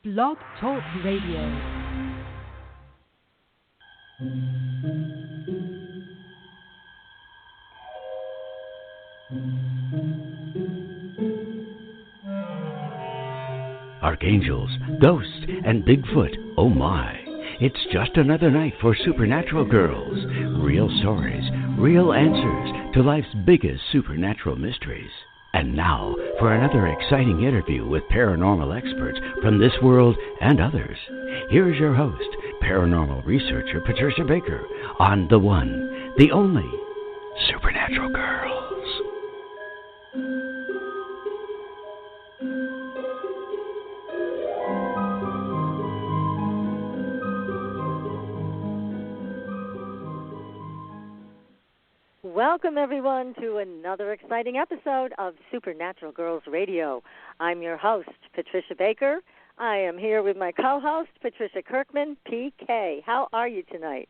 Blog Talk Radio. Archangels, ghosts, and Bigfoot, oh my. It's just another night for Supernatural Girls. Real stories, real answers to life's biggest supernatural mysteries. And now, for another exciting interview with paranormal experts from this world and others. Here's your host, paranormal researcher Patricia Baker, on the one, the only, Supernatural Girls. Welcome, everyone, to another exciting episode of Supernatural Girls Radio. I'm your host, Patricia Baker. I am here with my co-host, Patricia Kirkman, PK. How are you tonight?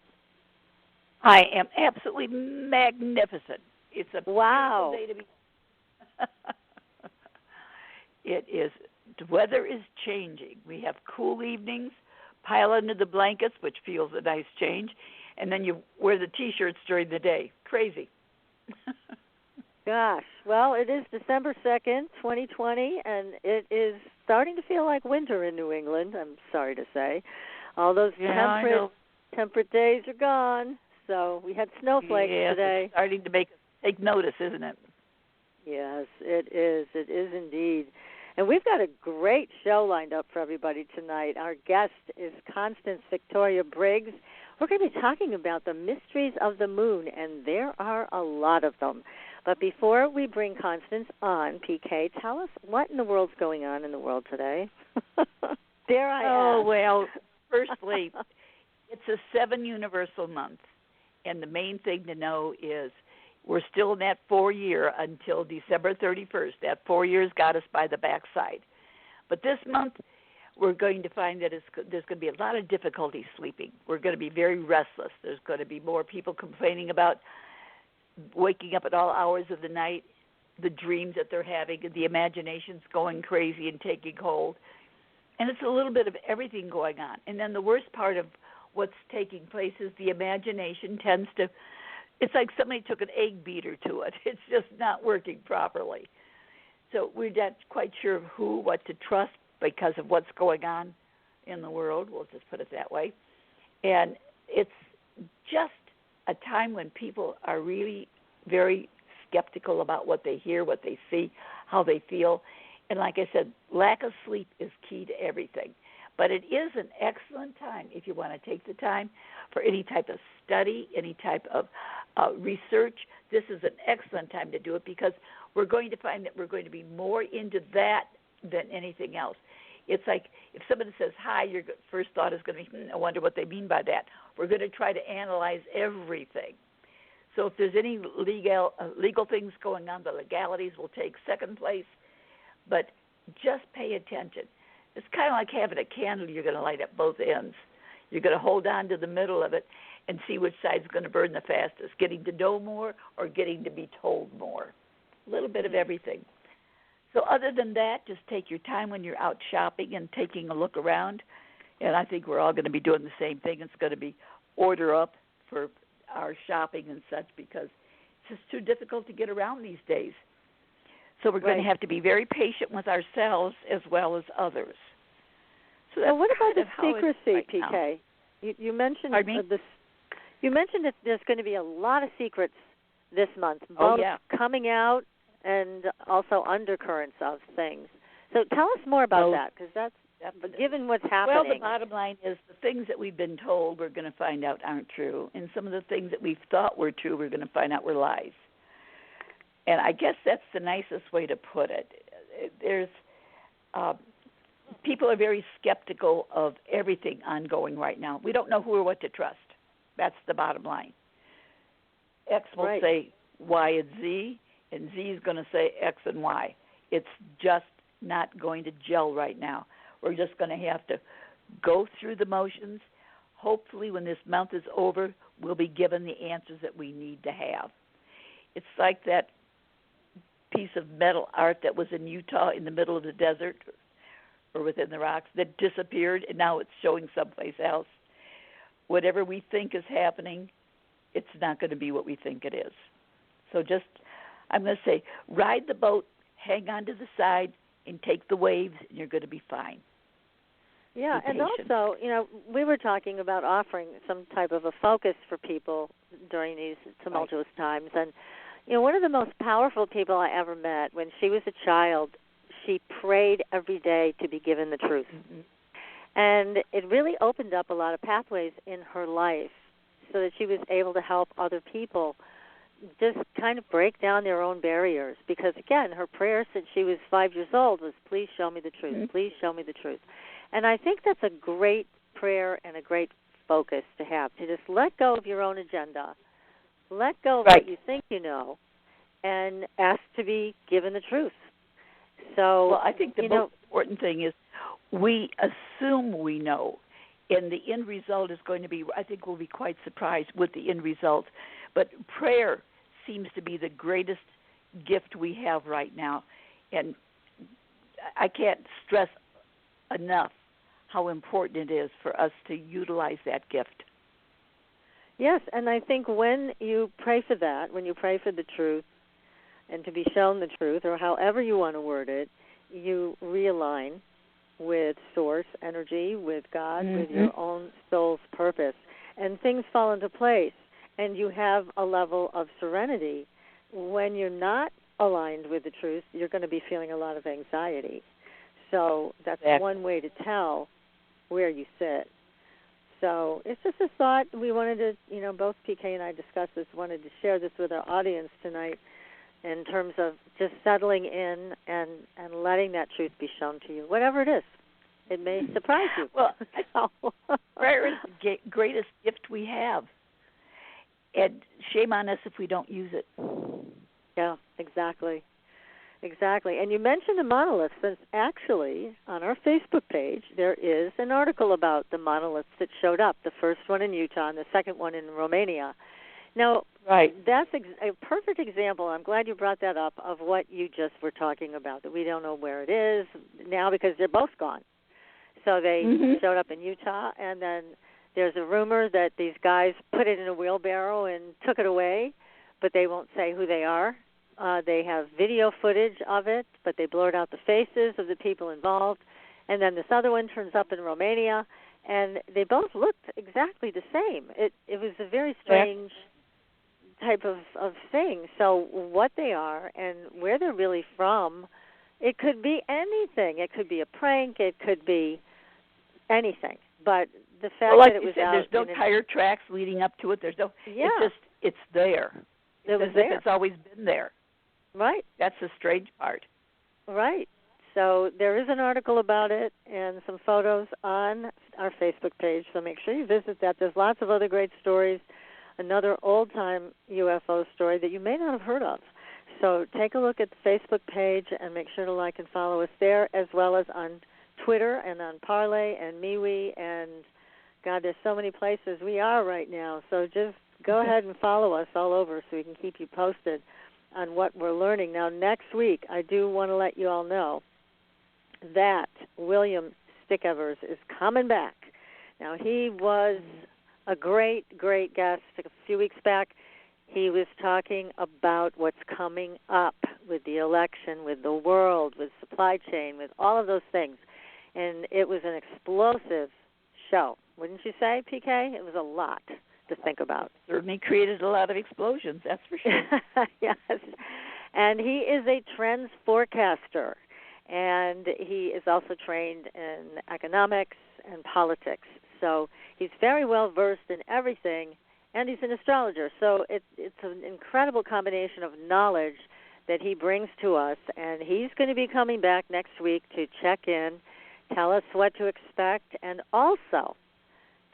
I am absolutely magnificent. It's a wow. beautiful day to be. It is. The weather is changing. We have cool evenings, pile under the blankets, which feels a nice change, and then you wear the T-shirts during the day. Crazy. Gosh. Well, it is December 2nd, 2020, and it is starting to feel like winter in New England, I'm sorry to say. All those temperate days are gone, so we had snowflakes today. It's starting to take notice, isn't it? Yes, it is. It is indeed. And we've got a great show lined up for everybody tonight. Our guest is Constance Victoria Briggs. We're going to be talking about the mysteries of the moon, and there are a lot of them. But before we bring Constance on, PK, tell us what in the world's going on in the world today. Dare I ask? Oh, well, firstly, it's a 7 universal month, and the main thing to know is we're still in that 4-year until December 31st. That 4 years got us by the backside. But this month, we're going to find that there's going to be a lot of difficulty sleeping. We're going to be very restless. There's going to be more people complaining about waking up at all hours of the night, the dreams that they're having, the imagination's going crazy and taking hold. And it's a little bit of everything going on. And then the worst part of what's taking place is the imagination tends to, it's like somebody took an egg beater to it. It's just not working properly. So we're not quite sure of what to trust because of what's going on in the world. We'll just put it that way. And it's just a time when people are really very skeptical about what they hear, what they see, how they feel. And like I said, lack of sleep is key to everything. But it is an excellent time if you want to take the time for any type of study, any type of research. This is an excellent time to do it because we're going to find that we're going to be more into that than anything else. It's like if somebody says hi, your first thought is going to be, I wonder what they mean by that. We're going to try to analyze everything. So if there's any legal things going on, the legalities will take second place. But just pay attention. It's kind of like having a candle you're going to light at both ends. You're going to hold on to the middle of it and see which side's going to burn the fastest, getting to know more or getting to be told more. A little bit of everything. So other than that, just take your time when you're out shopping and taking a look around. And I think we're all going to be doing the same thing. It's going to be order up for our shopping and such because it's just too difficult to get around these days. So we're going to have to be very patient with ourselves as well as others. So that's what about the secrecy, right PK? You mentioned this. You mentioned that there's going to be a lot of secrets this month, both coming out and also undercurrents of things. So tell us more about that, because that's given what's happening. Well, the bottom line is the things that we've been told we're going to find out aren't true, and some of the things that we've thought were true we're going to find out were lies. And I guess that's the nicest way to put it. There's people are very skeptical of everything ongoing right now. We don't know who or what to trust. That's the bottom line. X will say Y and Z, and Z is going to say X and Y. It's just not going to gel right now. We're just going to have to go through the motions. Hopefully when this month is over, we'll be given the answers that we need to have. It's like that piece of metal art that was in Utah in the middle of the desert or within the rocks that disappeared, and now it's showing someplace else. Whatever we think is happening, it's not going to be what we think it is. So just, I'm going to say, ride the boat, hang on to the side, and take the waves, and you're going to be fine. Yeah, and also, we were talking about offering some type of a focus for people during these tumultuous times. And, one of the most powerful people I ever met, when she was a child, she prayed every day to be given the truth. Mm-hmm. And it really opened up a lot of pathways in her life so that she was able to help other people just kind of break down their own barriers. Because, again, her prayer since she was 5 years old was, please show me the truth, mm-hmm. please show me the truth. And I think that's a great prayer and a great focus to have, to just let go of your own agenda, let go of what you think you know, and ask to be given the truth. So, well, I think the most important thing is we assume we know, and the end result is going to be, I think we'll be quite surprised with the end result. But prayer seems to be the greatest gift we have right now, and I can't stress enough how important it is for us to utilize that gift. Yes, and I think when you pray for that, when you pray for the truth and to be shown the truth, or however you want to word it, you realign with source energy, with God, mm-hmm. with your own soul's purpose, and things fall into place, and you have a level of serenity. When you're not aligned with the truth, you're going to be feeling a lot of anxiety. So that's one way to tell where you sit. So it's just a thought we wanted to, both PK and I discussed this, wanted to share this with our audience tonight in terms of just settling in and letting that truth be shown to you, whatever it is. It may surprise you. Well, prayer is the greatest gift we have. And shame on us if we don't use it. Yeah, exactly. Exactly. And you mentioned the monoliths, since actually on our Facebook page there is an article about the monoliths that showed up, the first one in Utah and the second one in Romania. Now, that's a perfect example, I'm glad you brought that up, of what you just were talking about, that we don't know where it is now because they're both gone. So they mm-hmm. showed up in Utah, and then there's a rumor that these guys put it in a wheelbarrow and took it away, but they won't say who they are. They have video footage of it, but they blurred out the faces of the people involved. And then this other one turns up in Romania, and they both looked exactly the same. It was a very strange type of thing. So what they are and where they're really from, it could be anything. It could be a prank. It could be anything. But the fact that it was out, there's no tire tracks leading up to it. There's no. Yeah. It's there. It was there. It's always been there. Right. That's the strange part. Right. So there is an article about it and some photos on our Facebook page, so make sure you visit that. There's lots of other great stories, another old-time UFO story that you may not have heard of. So take a look at the Facebook page and make sure to like and follow us there, as well as on Twitter and on Parley and MeWe, and, God, there's so many places we are right now. So just go ahead and follow us all over so we can keep you posted on what we're learning. Now, next week, I do want to let you all know that William Stickevers is coming back. Now, he was a great, great guest a few weeks back. He was talking about what's coming up with the election, with the world, with supply chain, with all of those things. And it was an explosive show. Wouldn't you say, PK? It was a lot to think about. Certainly created a lot of explosions, that's for sure. Yes. And he is a trends forecaster, and he is also trained in economics and politics. So he's very well versed in everything, and he's an astrologer. So it's an incredible combination of knowledge that he brings to us, and he's going to be coming back next week to check in, tell us what to expect, and also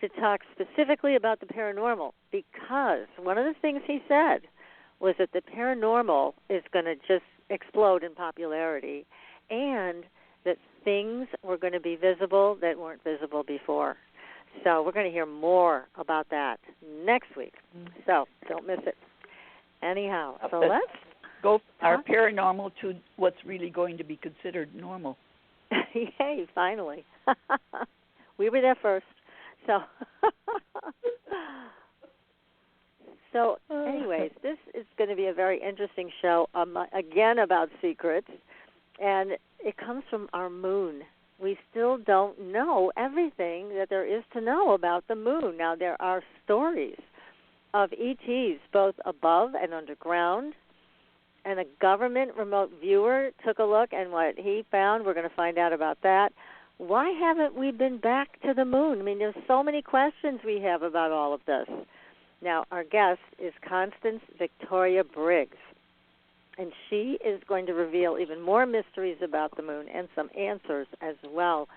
to talk specifically about the paranormal, because one of the things he said was that the paranormal is going to just explode in popularity, and that things were going to be visible that weren't visible before. So we're going to hear more about that next week. So don't miss it. Anyhow, so let's go our paranormal to what's really going to be considered normal. Yay, finally. We were there first. So, anyways, this is going to be a very interesting show, again about secrets, and it comes from our moon. We still don't know everything that there is to know about the moon. Now, there are stories of ETs both above and underground, and a government remote viewer took a look, and what he found, we're going to find out about that. Why haven't we been back to the moon? I mean, there's so many questions we have about all of this. Now, our guest is Constance Victoria Briggs, and she is going to reveal even more mysteries about the moon and some answers as well.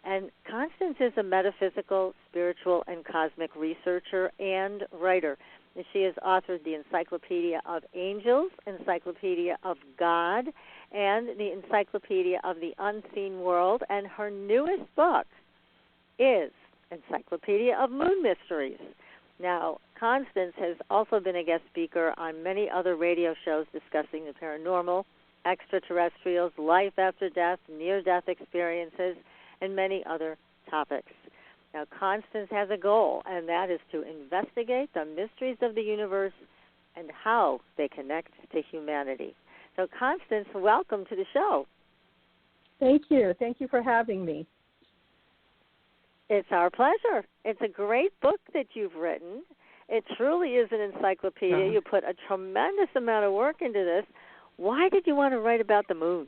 And Constance is a metaphysical, spiritual, and cosmic researcher and writer. And she has authored the Encyclopedia of Angels, Encyclopedia of God, and the Encyclopedia of the Unseen World. And her newest book is Encyclopedia of Moon Mysteries. Now, Constance has also been a guest speaker on many other radio shows discussing the paranormal, extraterrestrials, life after death, near-death experiences, and many other topics. Now, Constance has a goal, and that is to investigate the mysteries of the universe and how they connect to humanity. So, Constance, welcome to the show. Thank you. Thank you for having me. It's our pleasure. It's a great book that you've written. It truly is an encyclopedia. You put a tremendous amount of work into this. Why did you want to write about the moon?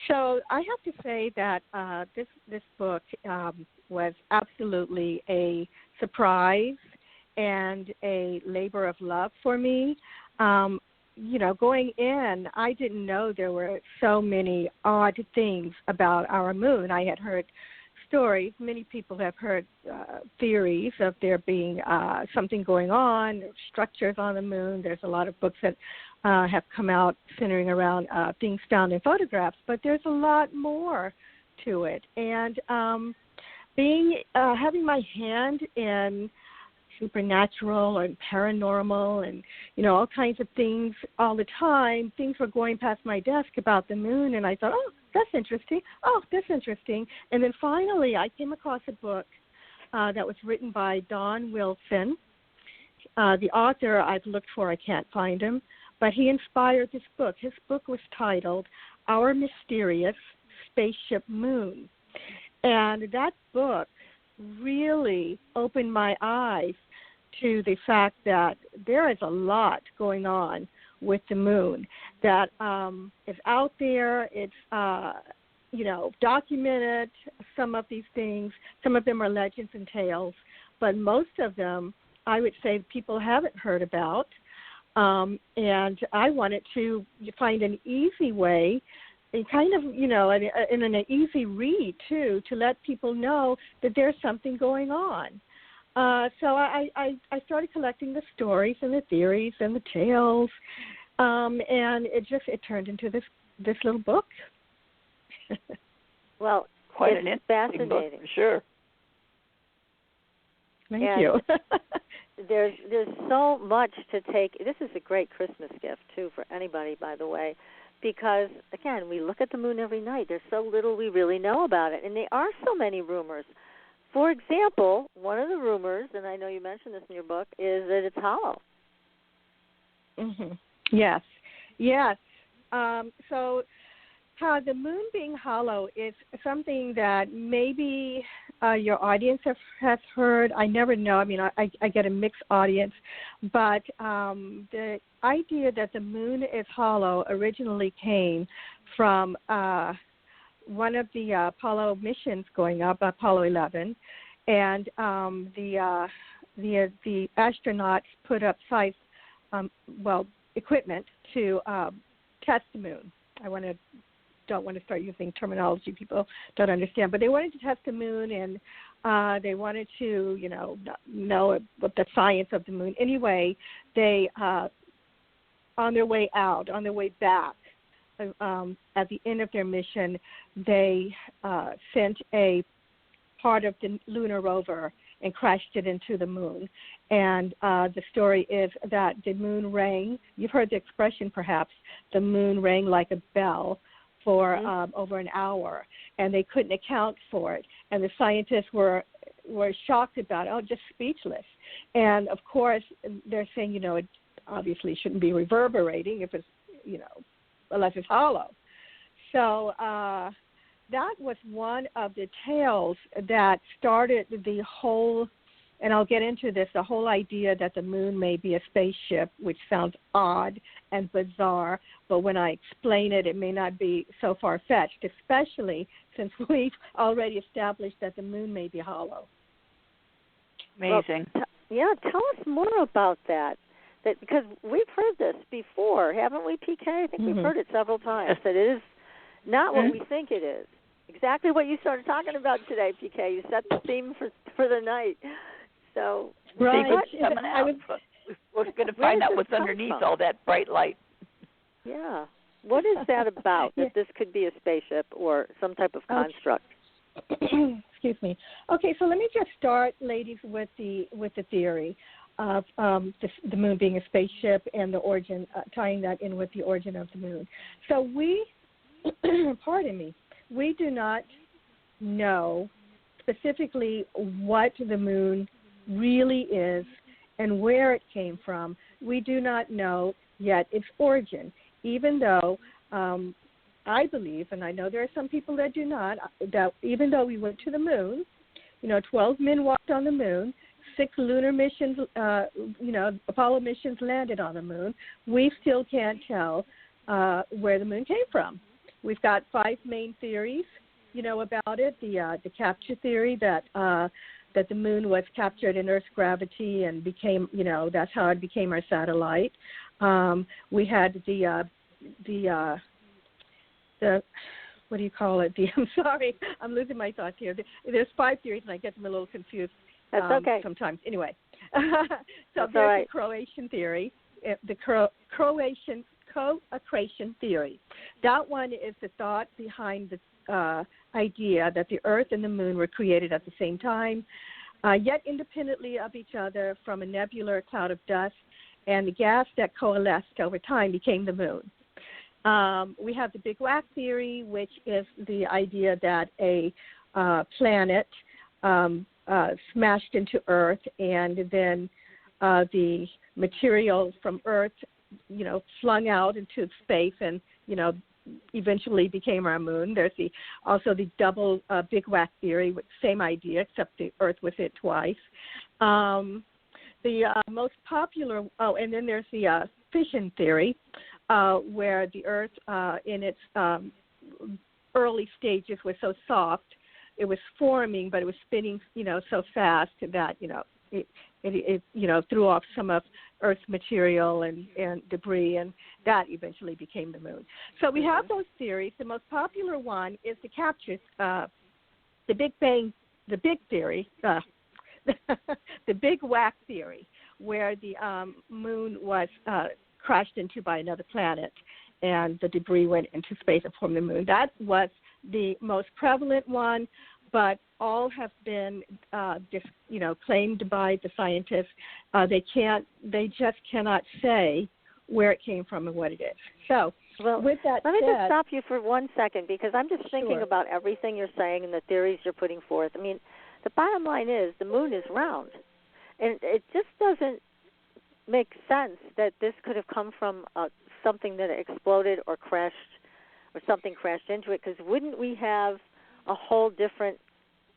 So I have to say that this book was absolutely a surprise and a labor of love for me. Going in, I didn't know there were so many odd things about our moon. I had heard stories. Many people have heard theories of there being something going on, structures on the moon. There's a lot of books that have come out centering around things found in photographs, but there's a lot more to it. And having my hand in supernatural and paranormal and, all kinds of things all the time, things were going past my desk about the moon, and I thought, that's interesting. And then finally I came across a book that was written by Don Wilson. The author I've looked for, I can't find him, but he inspired this book. His book was titled Our Mysterious Spaceship Moon. And that book really opened my eyes to the fact that there is a lot going on with the moon that is out there. It's, documented, some of these things. Some of them are legends and tales, but most of them, I would say, people haven't heard about. And I wanted to find an easy way, and kind of, in an easy read, too, to let people know that there's something going on. So I started collecting the stories and the theories and the tales, and it turned into this little book. Well, quite an interesting fascinating book, for sure. Thank you. There's so much to take. This is a great Christmas gift, too, for anybody, by the way, because, again, we look at the moon every night. There's so little we really know about it, and there are so many rumors. For example, one of the rumors, and I know you mentioned this in your book, is that it's hollow. Mm-hmm. Yes. So the moon being hollow is something that maybe your audience has heard. I never know. I mean, I get a mixed audience, but the idea that the moon is hollow originally came from one of the Apollo missions going up, Apollo 11, and the astronauts put up equipment to test the moon. Don't want to start using terminology people don't understand, but they wanted to test the moon, and they wanted to, know what the science of the moon. Anyway, they on their way back, at the end of their mission, they sent a part of the lunar rover and crashed it into the moon. And the story is that the moon rang. You've heard the expression, perhaps, the moon rang like a bell for over an hour, and they couldn't account for it. And the scientists were shocked about it, just speechless. And, of course, they're saying, it obviously shouldn't be reverberating if it's, unless it's hollow. So that was one of the tales that started the whole, and I'll get into this, the whole idea that the moon may be a spaceship, which sounds odd and bizarre, but when I explain it, it may not be so far-fetched, especially since we've already established that the moon may be hollow. Amazing. Well, tell us more about that. Because we've heard this before, haven't we, PK? I think we've heard it several times, that it is not what we think it is. Exactly what you started talking about today, PK. You set the theme for the night. So, right. We're going to find out what's underneath all that bright light. Yeah. What is that about, that this could be a spaceship or some type of construct? Excuse me. Okay, so let me just start, ladies, with the theory of the moon being a spaceship and the origin, tying that in with the origin of the moon. So we, pardon me, we do not know specifically what the moon really is and where it came from. We do not know yet its origin, even though I believe, and I know there are some people that do not, that even though we went to the moon, 12 men walked on the moon, 6 lunar missions, Apollo missions landed on the moon, we still can't tell where the moon came from. We've got 5 main theories, about it. The capture theory that the moon was captured in Earth's gravity and became, that's how it became our satellite. We had the what do you call it? I'm sorry, I'm losing my thoughts here. There's 5 theories, and I get them a little confused. That's okay. Sometimes. Anyway, so there's the Croatian theory, the Croatian co-accretion theory. That one is the thought behind the idea that the Earth and the moon were created at the same time, yet independently of each other from a nebular cloud of dust, and the gas that coalesced over time became the moon. We have the Big Whack theory, which is the idea that a planet smashed into Earth, and then the material from Earth, flung out into space and, eventually became our moon. There's also the double Big Whack theory, with same idea, except the Earth was hit twice. The most popular, and then there's the fission theory, where the Earth in its early stages was so soft, it was forming, but it was spinning, so fast that, it threw off some of Earth's material and debris, and that eventually became the moon. So we have those theories. The most popular one is the capture, the Big Bang, the Big theory, the Big Whack theory, where the moon was crashed into by another planet, and the debris went into space and formed the moon. That was the most prevalent one, but all have been claimed by the scientists. They just cannot say where it came from and what it is. So, with that let me said, just stop you for 1 second, because I'm just thinking Sure. about everything you're saying and the theories you're putting forth. I mean, the bottom line is the moon is round, and it just doesn't make sense that this could have come from something that exploded or crashed, or something crashed into it, because wouldn't we have a whole different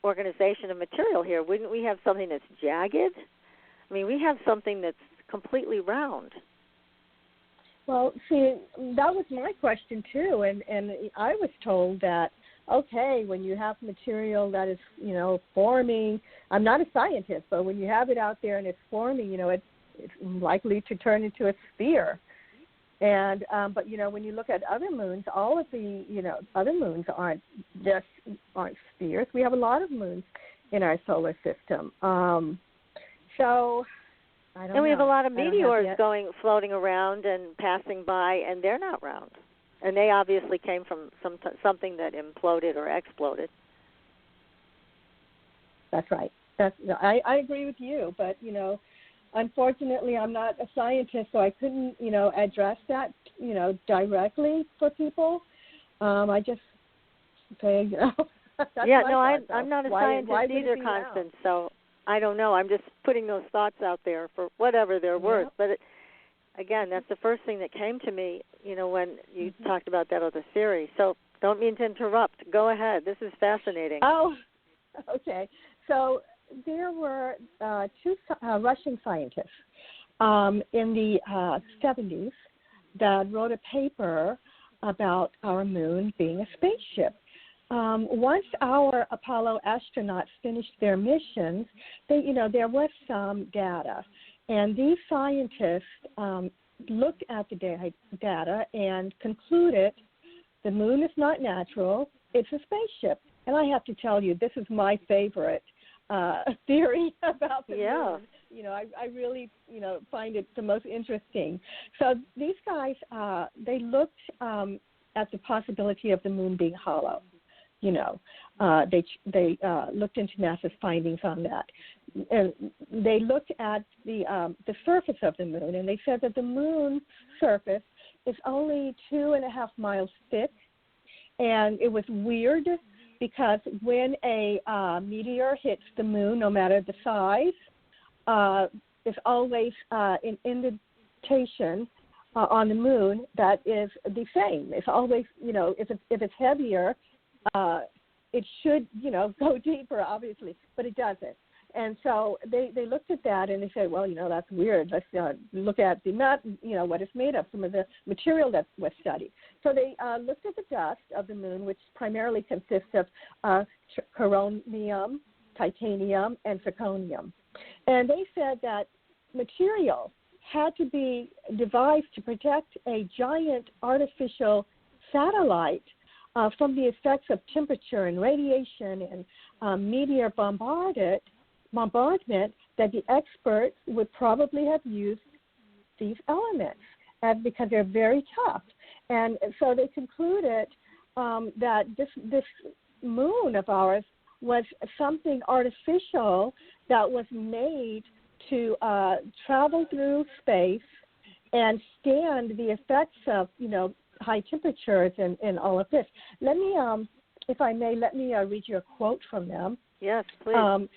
organization of material here? Wouldn't we have something that's jagged? I mean, we have something that's completely round. Well, see, that was my question too, and I was told that, okay, when you have material that is, forming, I'm not a scientist, but when you have it out there and it's forming, it's likely to turn into a sphere. And but when you look at other moons, all of the other moons aren't spheres. We have a lot of moons in our solar system. So I don't know. And we have a lot of meteors floating around and passing by, and they're not round. And they obviously came from something that imploded or exploded. That's right. I agree with you, but unfortunately, I'm not a scientist, so I couldn't, address that, directly for people. I just say, you know. Yeah, no, I'm not a scientist either, Constance, so I don't know. I'm just putting those thoughts out there for whatever they're worth. But, again, that's the first thing that came to me, you know, when you talked about that other theory. So don't mean to interrupt. Go ahead. This is fascinating. Oh, okay. So there were two Russian scientists in the 70s that wrote a paper about our moon being a spaceship. Once our Apollo astronauts finished their missions, there was some data, and these scientists looked at the data and concluded the moon is not natural; it's a spaceship. And I have to tell you, this is my favorite theory about the moon. You know, I really, find it the most interesting. So these guys, they looked at the possibility of the moon being hollow. They looked into NASA's findings on that. And they looked at the surface of the moon, and they said that the moon's surface is only 2.5 miles thick. And it was weird because when a meteor hits the moon, no matter the size, there's always an indentation on the moon that is the same. It's always, if it's heavier, it should, go deeper, obviously, but it doesn't. And so they looked at that and they said, well, that's weird. Let's look at what it's made of, some of the material that was studied. So they looked at the dust of the moon, which primarily consists of coronium, titanium, and zirconium. And they said that material had to be devised to protect a giant artificial satellite from the effects of temperature and radiation and meteor bombardment, that the experts would probably have used these elements because they're very tough. And so they concluded that this moon of ours was something artificial that was made to travel through space and stand the effects of, high temperatures and all of this. Let me, if I may, read you a quote from them. Yes, please.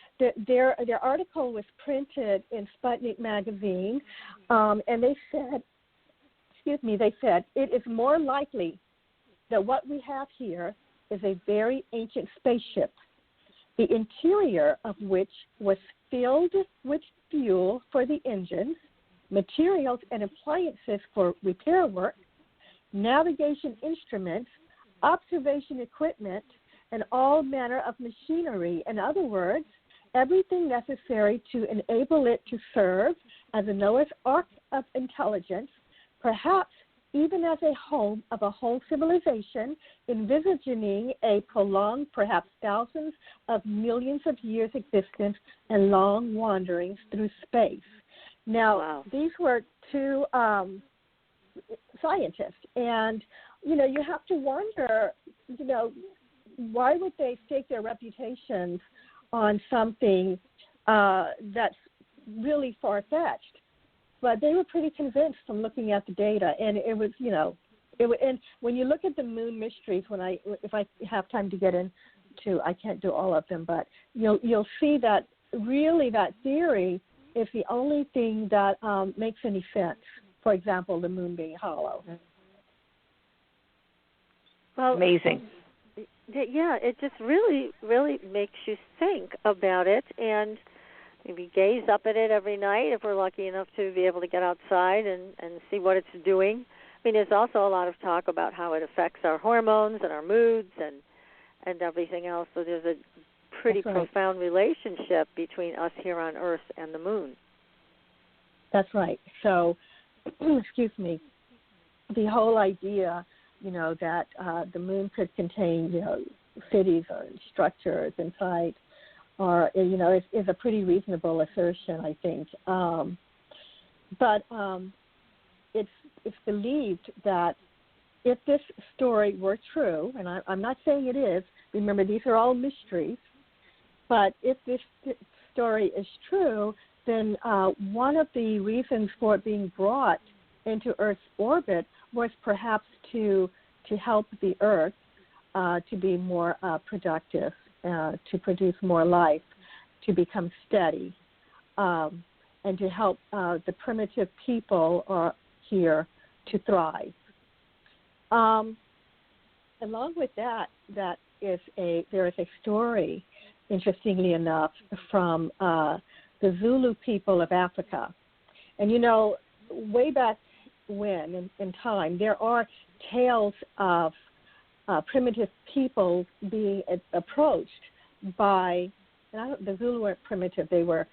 Their article was printed in Sputnik magazine, and they said, it is more likely that what we have here is a very ancient spaceship, the interior of which was filled with fuel for the engines, materials and appliances for repair work, navigation instruments, observation equipment, and all manner of machinery. In other words, everything necessary to enable it to serve as a Noah's Ark of intelligence, perhaps even as a home of a whole civilization, envisioning a prolonged, perhaps thousands of millions of years existence and long wanderings through space. Now, These were two scientists, and, you have to wonder, why would they stake their reputations on something that's really far-fetched? But they were pretty convinced from looking at the data, and it was, and when you look at the Moon Mysteries, if I have time to get into, I can't do all of them, but you'll see that really that theory is the only thing that makes any sense. For example, the moon being hollow. Well, amazing. Yeah, it just really, really makes you think about it and maybe gaze up at it every night if we're lucky enough to be able to get outside and see what it's doing. I mean, there's also a lot of talk about how it affects our hormones and our moods and everything else. So there's a pretty profound relationship between us here on Earth and the moon. That's right. So, excuse me, the whole idea, that the moon could contain, cities or structures inside, or, is a pretty reasonable assertion, I think. But it's believed that if this story were true, and I'm not saying it is, remember these are all mysteries, but if this story is true, then one of the reasons for it being brought into Earth's orbit was perhaps to to help the Earth to be more productive, to produce more life, to become steady, and to help the primitive people here to thrive. Along with that, there is a story, interestingly enough, from the Zulu people of Africa. And, way back when in time, there are tales of primitive people being approached by, the Zulu weren't primitive, they were,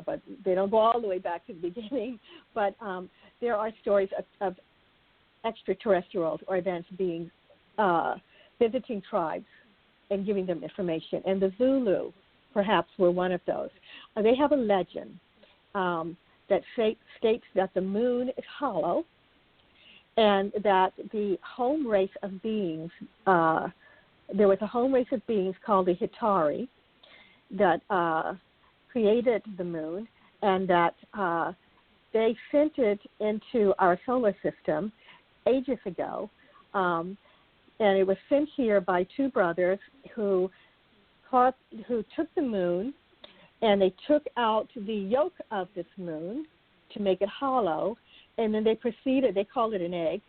but they don't go all the way back to the beginning. But there are stories of extraterrestrials or events being visiting tribes and giving them information. And the Zulu, perhaps, were one of those. They have a legend that states that the moon is hollow and that the home race of beings, there was a home race of beings called the Hitari that created the moon, and that they sent it into our solar system ages ago. And it was sent here by two brothers who took the moon, and they took out the yolk of this moon to make it hollow, and then they called it an egg,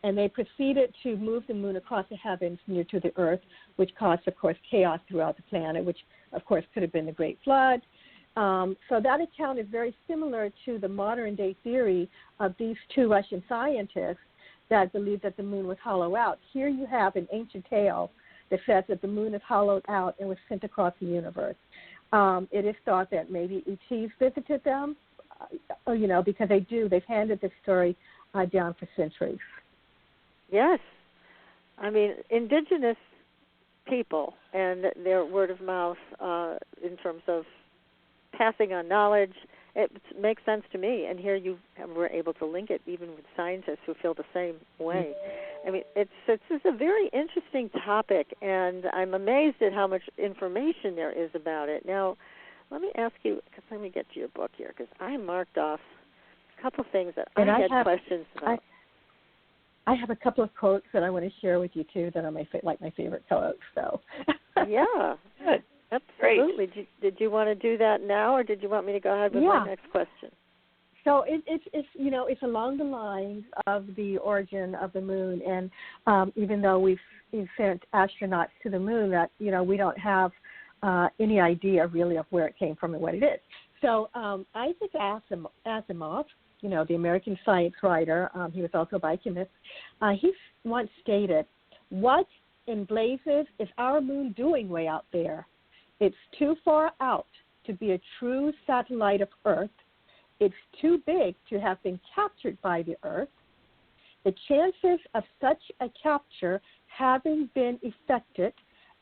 and they proceeded to move the moon across the heavens near to the Earth, which caused, of course, chaos throughout the planet, which, of course, could have been the Great Flood. So that account is very similar to the modern-day theory of these two Russian scientists that believe that the moon was hollowed out. Here you have an ancient tale that says that the moon is hollowed out and was sent across the universe. It is thought that maybe ETs visited them, because they've handed this story down for centuries. Yes. I mean, indigenous people and their word of mouth in terms of passing on knowledge, it makes sense to me. And here you were able to link it even with scientists who feel the same way. I mean, it's just a very interesting topic, and I'm amazed at how much information there is about it. Now, let me ask you, because let me get to your book here, because I marked off a couple things that I had questions about. I have a couple of quotes that I want to share with you, too, that are my favorite quotes. So. Yeah. Good. Absolutely. Did you want to do that now, or did you want me to go ahead with my next question? So it's along the lines of the origin of the moon, and even though we've sent astronauts to the moon, that we don't have any idea really of where it came from and what it is. So Isaac Asimov, the American science writer, he was also a biochemist. He once stated, "What in blazes is our moon doing way out there? It's too far out to be a true satellite of Earth. It's too big to have been captured by the Earth. The chances of such a capture having been effected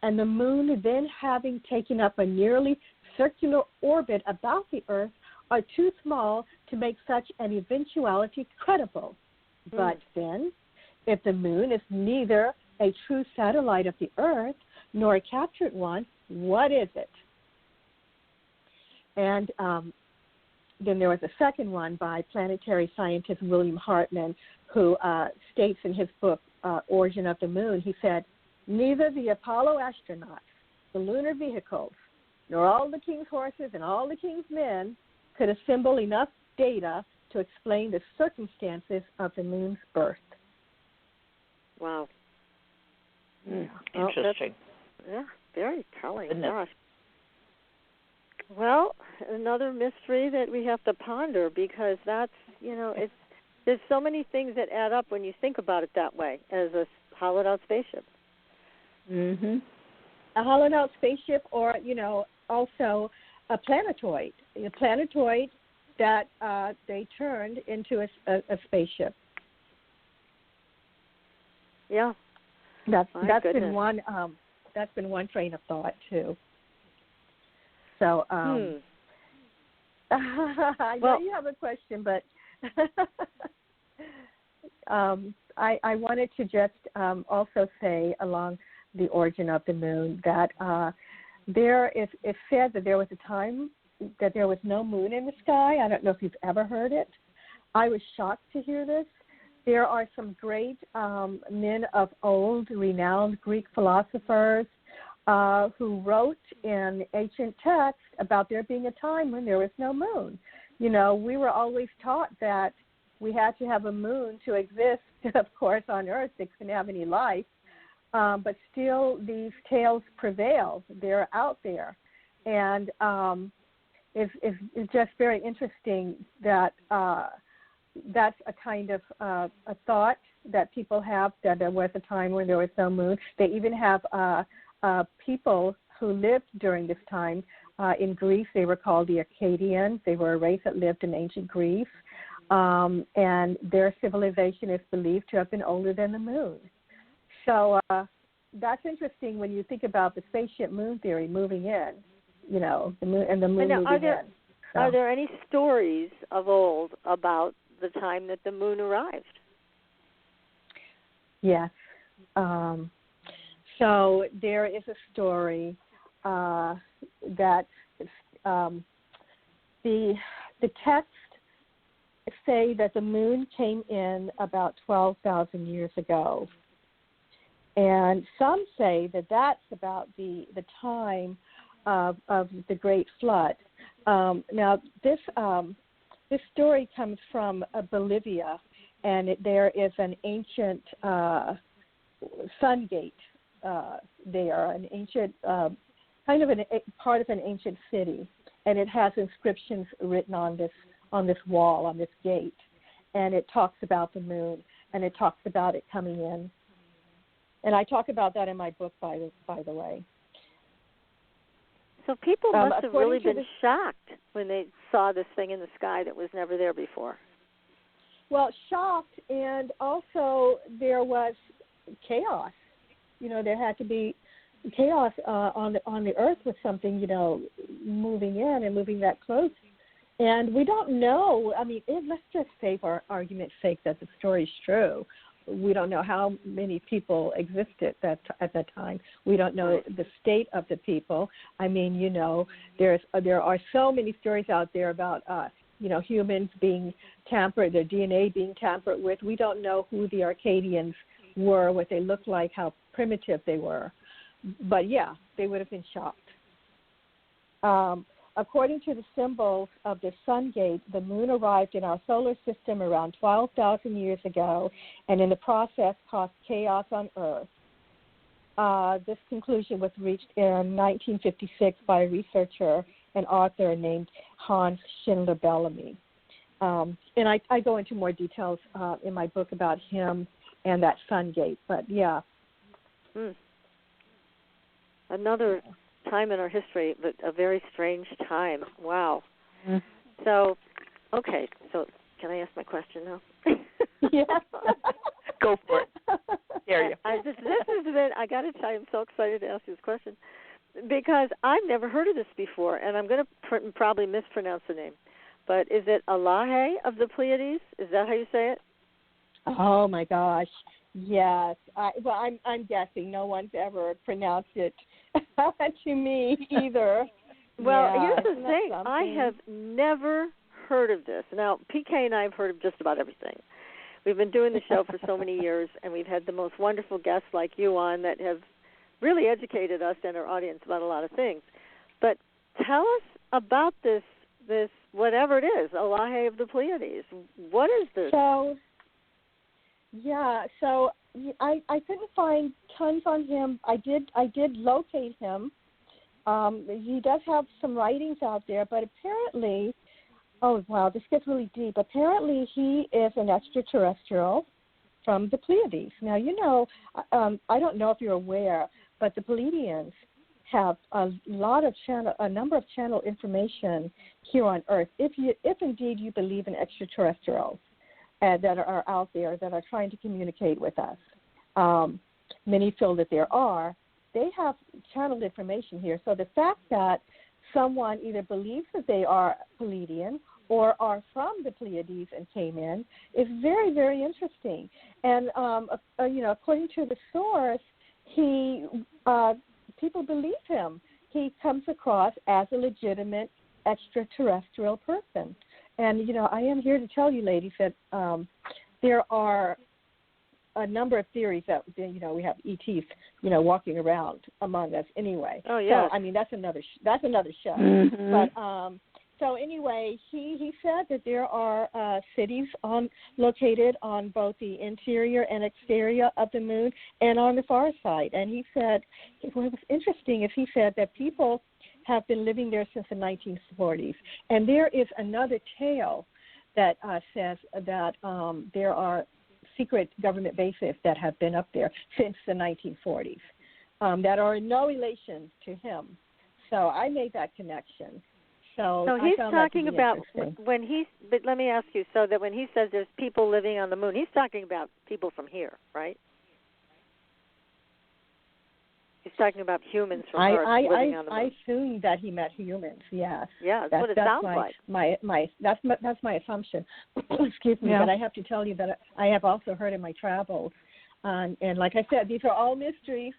and the moon then having taken up a nearly circular orbit about the Earth are too small to make such an eventuality credible. But then, if the moon is neither a true satellite of the Earth nor a captured one, what is it?" And then there was a second one by planetary scientist William Hartman, who states in his book, Origin of the Moon, he said, "Neither the Apollo astronauts, the lunar vehicles, nor all the king's horses and all the king's men could assemble enough data to explain the circumstances of the moon's birth." Wow. Interesting. Yeah, very telling. Gosh. Well, another mystery that we have to ponder, because that's, there's so many things that add up when you think about it that way, as a hollowed out spaceship. Mm-hmm. A hollowed out spaceship, or, also a planetoid that they turned into a spaceship. Yeah. That's been one train of thought too. So I know you have a question, but I wanted to just also say along the origin of the moon that it's said that there was a time that there was no moon in the sky. I don't know if you've ever heard it. I was shocked to hear this, there are some great men of old, renowned Greek philosophers who wrote in ancient texts about there being a time when there was no moon. You know, we were always taught that we had to have a moon to exist, of course, on Earth. They couldn't have any life. But still, these tales prevail. They're out there. And it's just very interesting that that's a kind of a thought that people have, that there was a time when there was no moon. They even have people who lived during this time. In Greece, they were called the Akkadians. They were a race that lived in ancient Greece. And their civilization is believed to have been older than the moon. So that's interesting when you think about the spaceship moon theory moving in, you know, the moon and the moon moving in. So. Are there any stories of old about the time that the moon arrived? Yes. So there is a story that the text say that the moon came in about 12,000 years ago. And some say that that's about the time of the Great Flood. Now, this story comes from Bolivia, and there is an ancient sun gate there, an ancient kind of part of an ancient city, and it has inscriptions written on this wall, on this gate, and it talks about the moon, and it talks about it coming in. And I talk about that in my book, by the way. So people must have really been shocked when they saw this thing in the sky that was never there before. Well, shocked, and also there was chaos. You know, there had to be chaos on the Earth with something, you know, moving in and moving that close. And we don't know. I mean, let's just say, for argument's sake, that the story's true. We don't know how many people existed at that time. We don't know the state of the people. I mean, you know, there are so many stories out there about, you know, humans being tampered, their DNA being tampered with. We don't know who the Akkadians were, what they looked like, how primitive they were. But, yeah, they would have been shocked. According to the symbols of the sun gate, the moon arrived in our solar system around 12,000 years ago, and in the process caused chaos on Earth. This conclusion was reached in 1956 by a researcher and author named Hans Schindler Bellamy. And I go into more details in my book about him and that sun gate, but yeah. Another time in our history, but a very strange time. Wow. So, okay. So, can I ask my question now? Yeah. Go for it. Dare you. This has been, I got to tell you, I'm so excited to ask you this question because I've never heard of this before, and I'm going to probably mispronounce the name. But is it Alahe of the Pleiades? Is that how you say it? Oh my gosh, yes. I'm guessing no one's ever pronounced it to me either. Well, yeah, here's the thing. I have never heard of this. Now, PK and I have heard of just about everything. We've been doing the show for so many years, and we've had the most wonderful guests like you on that have really educated us and our audience about a lot of things. But tell us about this whatever it is, Alahe of the Pleiades. What is this? So I couldn't find tons on him. I did locate him. He does have some writings out there, but apparently, oh wow, this gets really deep. Apparently, he is an extraterrestrial from the Pleiades. Now, you know, I don't know if you're aware, but the Pleiadians have a number of channel information here on Earth. If indeed you believe in extraterrestrials that are out there that are trying to communicate with us, many feel that there are. They have channeled information here. So the fact that someone either believes that they are Pleiadian or are from the Pleiades and came in is very, very interesting. And according to the source, people believe him. He comes across as a legitimate extraterrestrial person. And, you know, I am here to tell you, ladies, that there are a number of theories that, you know, we have ETs, you know, walking around among us anyway. Oh, yeah. So, I mean, that's another show. Mm-hmm. But so anyway, he said that there are cities located on both the interior and exterior of the moon and on the far side. And he said, what was interesting is he said that people have been living there since the 1940s. And there is another tale that says that there are secret government bases that have been up there since the 1940s that are in no relation to him. So I made that connection. So he's I found talking that to be about interesting. but let me ask you, so that when he says there's people living on the moon, he's talking about people from here, right? He's talking about humans from Earth living on the moon. I assume that he met humans. Yes. Yeah, that's what it sounds like. That's my assumption. Excuse me, but I have to tell you that I have also heard in my travels, and like I said, these are all mysteries.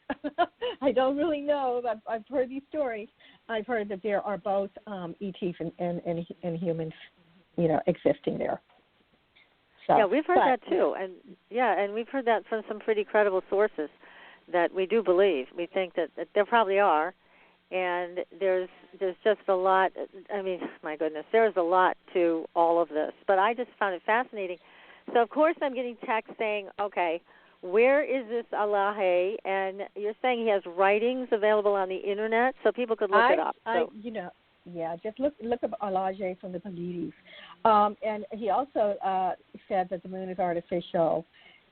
I don't really know. I've heard these stories. I've heard that there are both ETs and humans, you know, existing there. So, yeah, we've heard that too, and we've heard that from some pretty credible sources. That we do believe. We think that there probably are, and there's just a lot. I mean, my goodness, there's a lot to all of this. But I just found it fascinating. So, of course, I'm getting text saying, okay, where is this Allahe? And you're saying he has writings available on the Internet, so people could look it up. So. Just look up Allahe from the Pleiades. And he also said that the moon is artificial.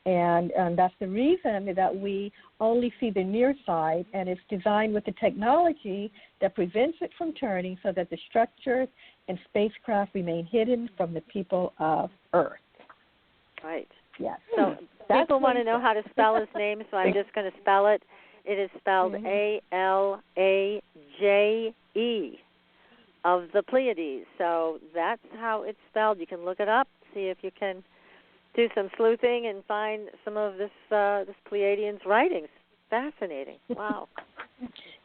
And that's the reason that we only see the near side, and it's designed with the technology that prevents it from turning so that the structures and spacecraft remain hidden from the people of Earth. Right. Yes. So people want to know how to spell his name, so I'm just going to spell it. It is spelled Alaje of the Pleiades. So that's how it's spelled. You can look it up, see if you can do some sleuthing and find some of this Pleiadian's writings. Fascinating. Wow.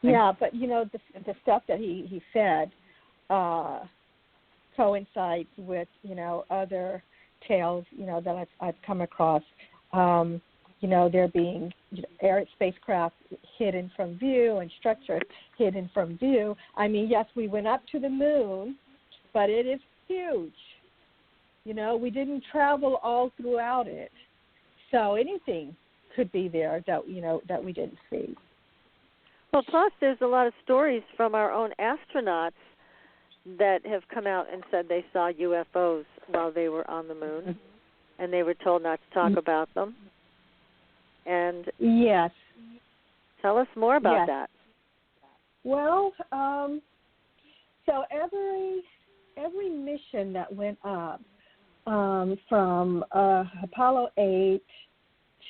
Yeah, but you know the stuff that he said coincides with, you know, other tales, you know, that I've come across. You know, there being air spacecraft hidden from view and structures hidden from view. I mean, yes, we went up to the moon, but it is huge. You know, we didn't travel all throughout it. So anything could be there that, you know, that we didn't see. Well, plus there's a lot of stories from our own astronauts that have come out and said they saw UFOs while they were on the moon, and they were told not to talk about them. And yes. Tell us more about that. Well, so every mission that went up, from Apollo 8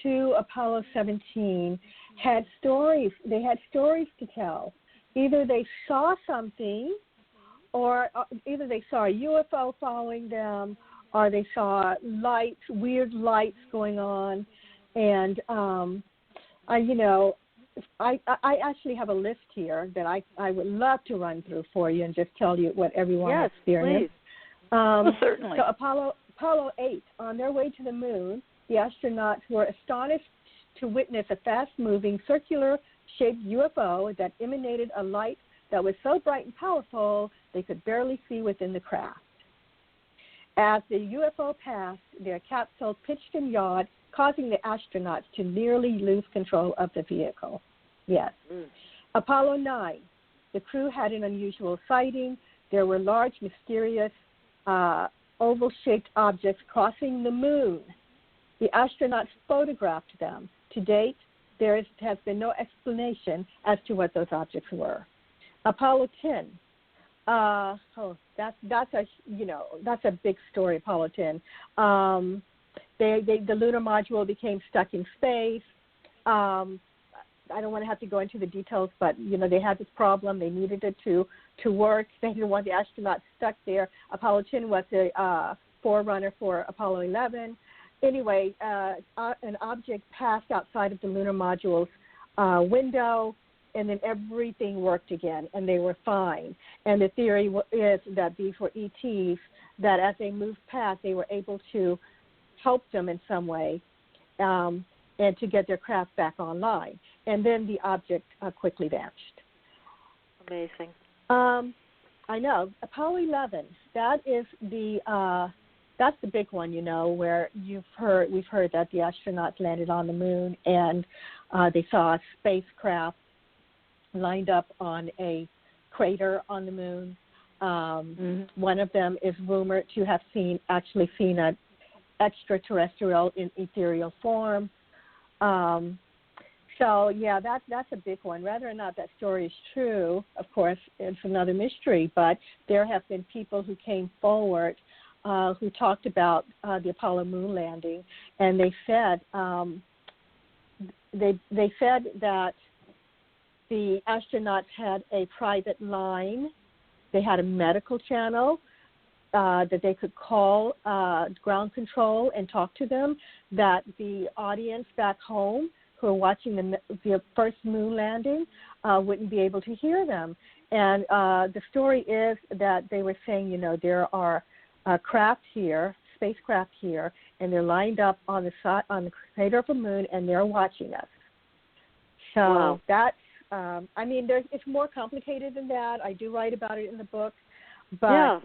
to Apollo 17 had stories. They had stories to tell. Either they saw something, or either they saw a UFO following them, or they saw lights, weird lights going on. And I actually have a list here that I would love to run through for you and just tell you what everyone experienced. Please. Certainly. So Apollo 8, on their way to the moon, the astronauts were astonished to witness a fast-moving, circular-shaped UFO that emanated a light that was so bright and powerful they could barely see within the craft. As the UFO passed, their capsule pitched and yawed, causing the astronauts to nearly lose control of the vehicle. Yes. Apollo 9, the crew had an unusual sighting. There were large, mysterious, oval-shaped objects crossing the moon. The astronauts photographed them. To date, there has been no explanation as to what those objects were. Apollo 10. That's a big story. Apollo 10. The lunar module became stuck in space. I don't want to have to go into the details, but, you know, they had this problem. They needed it to work. They didn't want the astronauts stuck there. Apollo 10 was the forerunner for Apollo 11. Anyway, an object passed outside of the lunar module's window, and then everything worked again, and they were fine. And the theory is that these were ETs, that as they moved past, they were able to help them in some way and to get their craft back online. And then the object quickly vanished. Amazing. I know. Apollo 11, that is that's the big one, where we've heard that the astronauts landed on the moon and they saw a spacecraft lined up on a crater on the moon. One of them is rumored to have actually seen an extraterrestrial in ethereal form. So, yeah, that's a big one. Whether or not that story is true, of course, it's another mystery. But there have been people who came forward who talked about the Apollo moon landing, and they said they said that the astronauts had a private line. They had a medical channel that they could call ground control and talk to them, that the audience back home who are watching the first moon landing wouldn't be able to hear them. And the story is that they were saying, there are craft here, spacecraft here, and they're lined up on the crater of the moon, and they're watching us. So wow. That's, it's more complicated than that. I do write about it in the book, but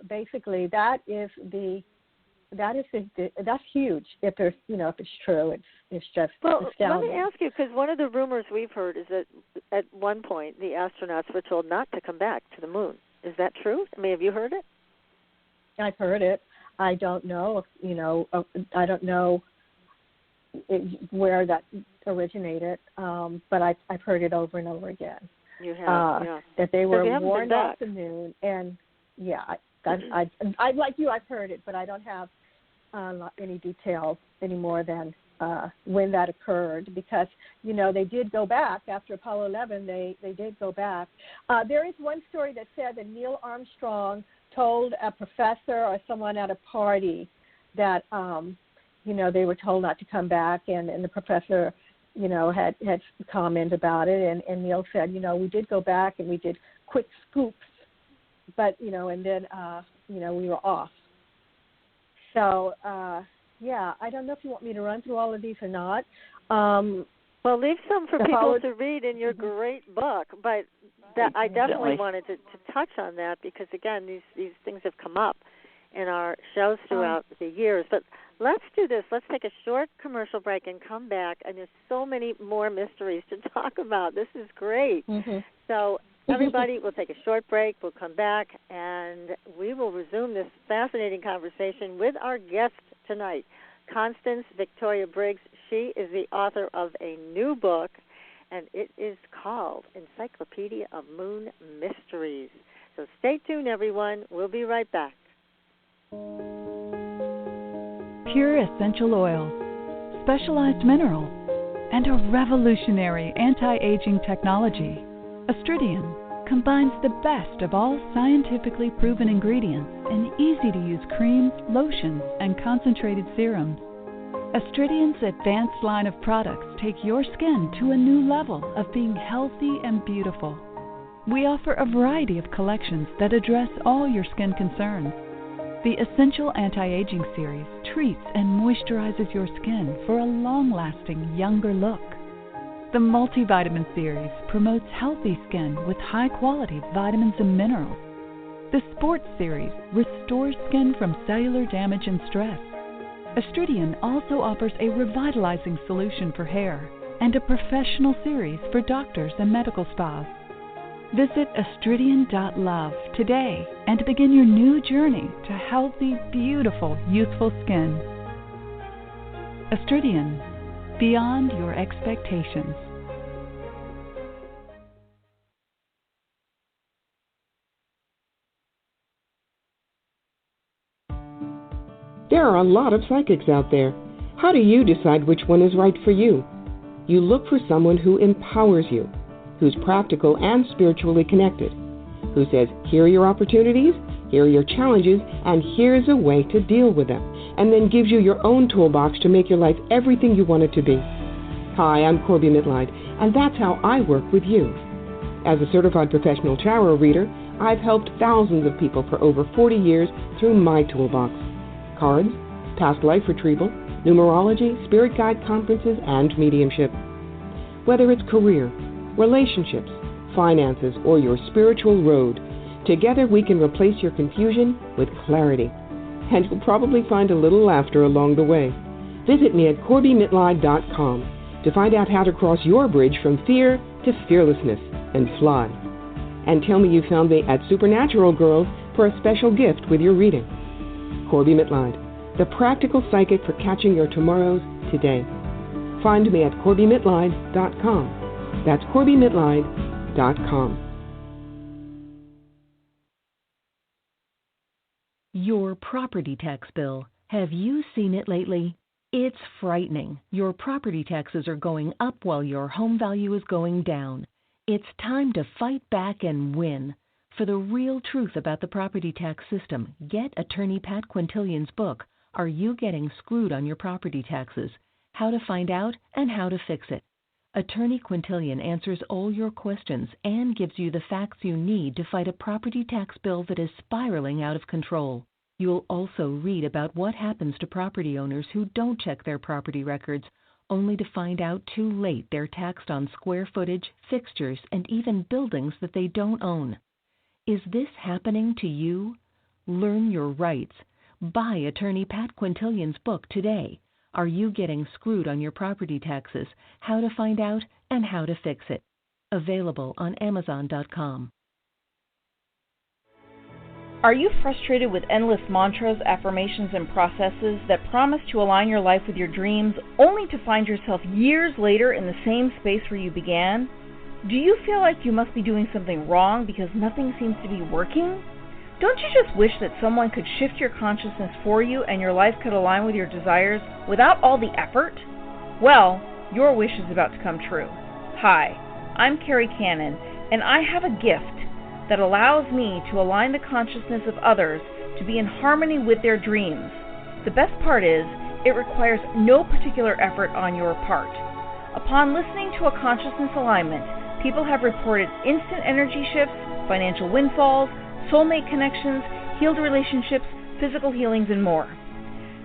basically that's huge. If there's, if it's true, it's just astounding. Let me ask you, because one of the rumors we've heard is that at one point the astronauts were told not to come back to the moon. Is that true? Have you heard it? I've heard it. I don't know, I don't know where that originated, but I've heard it over and over again. You have, that they were warned off the moon, and I like you, I've heard it, but I don't have any details any more than when that occurred, because they did go back after Apollo 11. They did go back. There is one story that said that Neil Armstrong told a professor or someone at a party that they were told not to come back, and the professor had comment about it, and Neil said, we did go back and we did quick scoops, but and then we were off. So I don't know if you want me to run through all of these or not. Well, leave some for people to read in your great book, but I definitely wanted to touch on that because, again, these things have come up in our shows throughout the years. But let's do this. Let's take a short commercial break and come back, and there's so many more mysteries to talk about. This is great. Mm-hmm. So, everybody, we'll take a short break. We'll come back, and we will resume this fascinating conversation with our guest tonight, Constance Victoria Briggs. She is the author of a new book, and it is called Encyclopedia of Moon Mysteries. So stay tuned, everyone. We'll be right back. Pure essential oils, specialized minerals, and a revolutionary anti-aging technology. Astridian combines the best of all scientifically proven ingredients in easy-to-use creams, lotions, and concentrated serums. Astridian's advanced line of products take your skin to a new level of being healthy and beautiful. We offer a variety of collections that address all your skin concerns. The Essential Anti-Aging Series treats and moisturizes your skin for a long-lasting, younger look. The Multivitamin Series promotes healthy skin with high-quality vitamins and minerals. The Sports Series restores skin from cellular damage and stress. Astridian also offers a revitalizing solution for hair and a professional series for doctors and medical spas. Visit astridian.love today and begin your new journey to healthy, beautiful, youthful skin. Astridian, beyond your expectations. There are a lot of psychics out there. How do you decide which one is right for you? You look for someone who empowers you, who's practical and spiritually connected, who says, here are your opportunities, here are your challenges, and here's a way to deal with them, and then gives you your own toolbox to make your life everything you want it to be. Hi, I'm Corby Mitleid, and that's how I work with you. As a certified professional tarot reader, I've helped thousands of people for over 40 years through my toolbox. Cards, past life retrieval, numerology, spirit guide conferences, and mediumship. Whether it's career, relationships, finances, or your spiritual road, together we can replace your confusion with clarity. And you'll probably find a little laughter along the way. Visit me at CorbyMitline.com to find out how to cross your bridge from fear to fearlessness and fly. And tell me you found me at Supernatural Girls for a special gift with your reading. Corby Mitline, the practical psychic for catching your tomorrows today. Find me at CorbyMitline.com. That's CorbyMitline.com. Your property tax bill. Have you seen it lately? It's frightening. Your property taxes are going up while your home value is going down. It's time to fight back and win. For the real truth about the property tax system, get attorney Pat Quintilian's book, Are You Getting Screwed on Your Property Taxes? How to Find Out and How to Fix It. Attorney Quintilian answers all your questions and gives you the facts you need to fight a property tax bill that is spiraling out of control. You'll also read about what happens to property owners who don't check their property records, only to find out too late they're taxed on square footage, fixtures, and even buildings that they don't own. Is this happening to you? Learn your rights. Buy attorney Pat Quintilian's book today. Are You Getting Screwed on Your Property Taxes? How to Find Out and How to Fix It. Available on Amazon.com. Are you frustrated with endless mantras, affirmations, and processes that promise to align your life with your dreams, only to find yourself years later in the same space where you began? Do you feel like you must be doing something wrong because nothing seems to be working? Don't you just wish that someone could shift your consciousness for you and your life could align with your desires without all the effort? Well, your wish is about to come true. Hi, I'm Carrie Cannon, and I have a gift that allows me to align the consciousness of others to be in harmony with their dreams. The best part is, it requires no particular effort on your part. Upon listening to a consciousness alignment, people have reported instant energy shifts, financial windfalls, soulmate connections, healed relationships, physical healings, and more.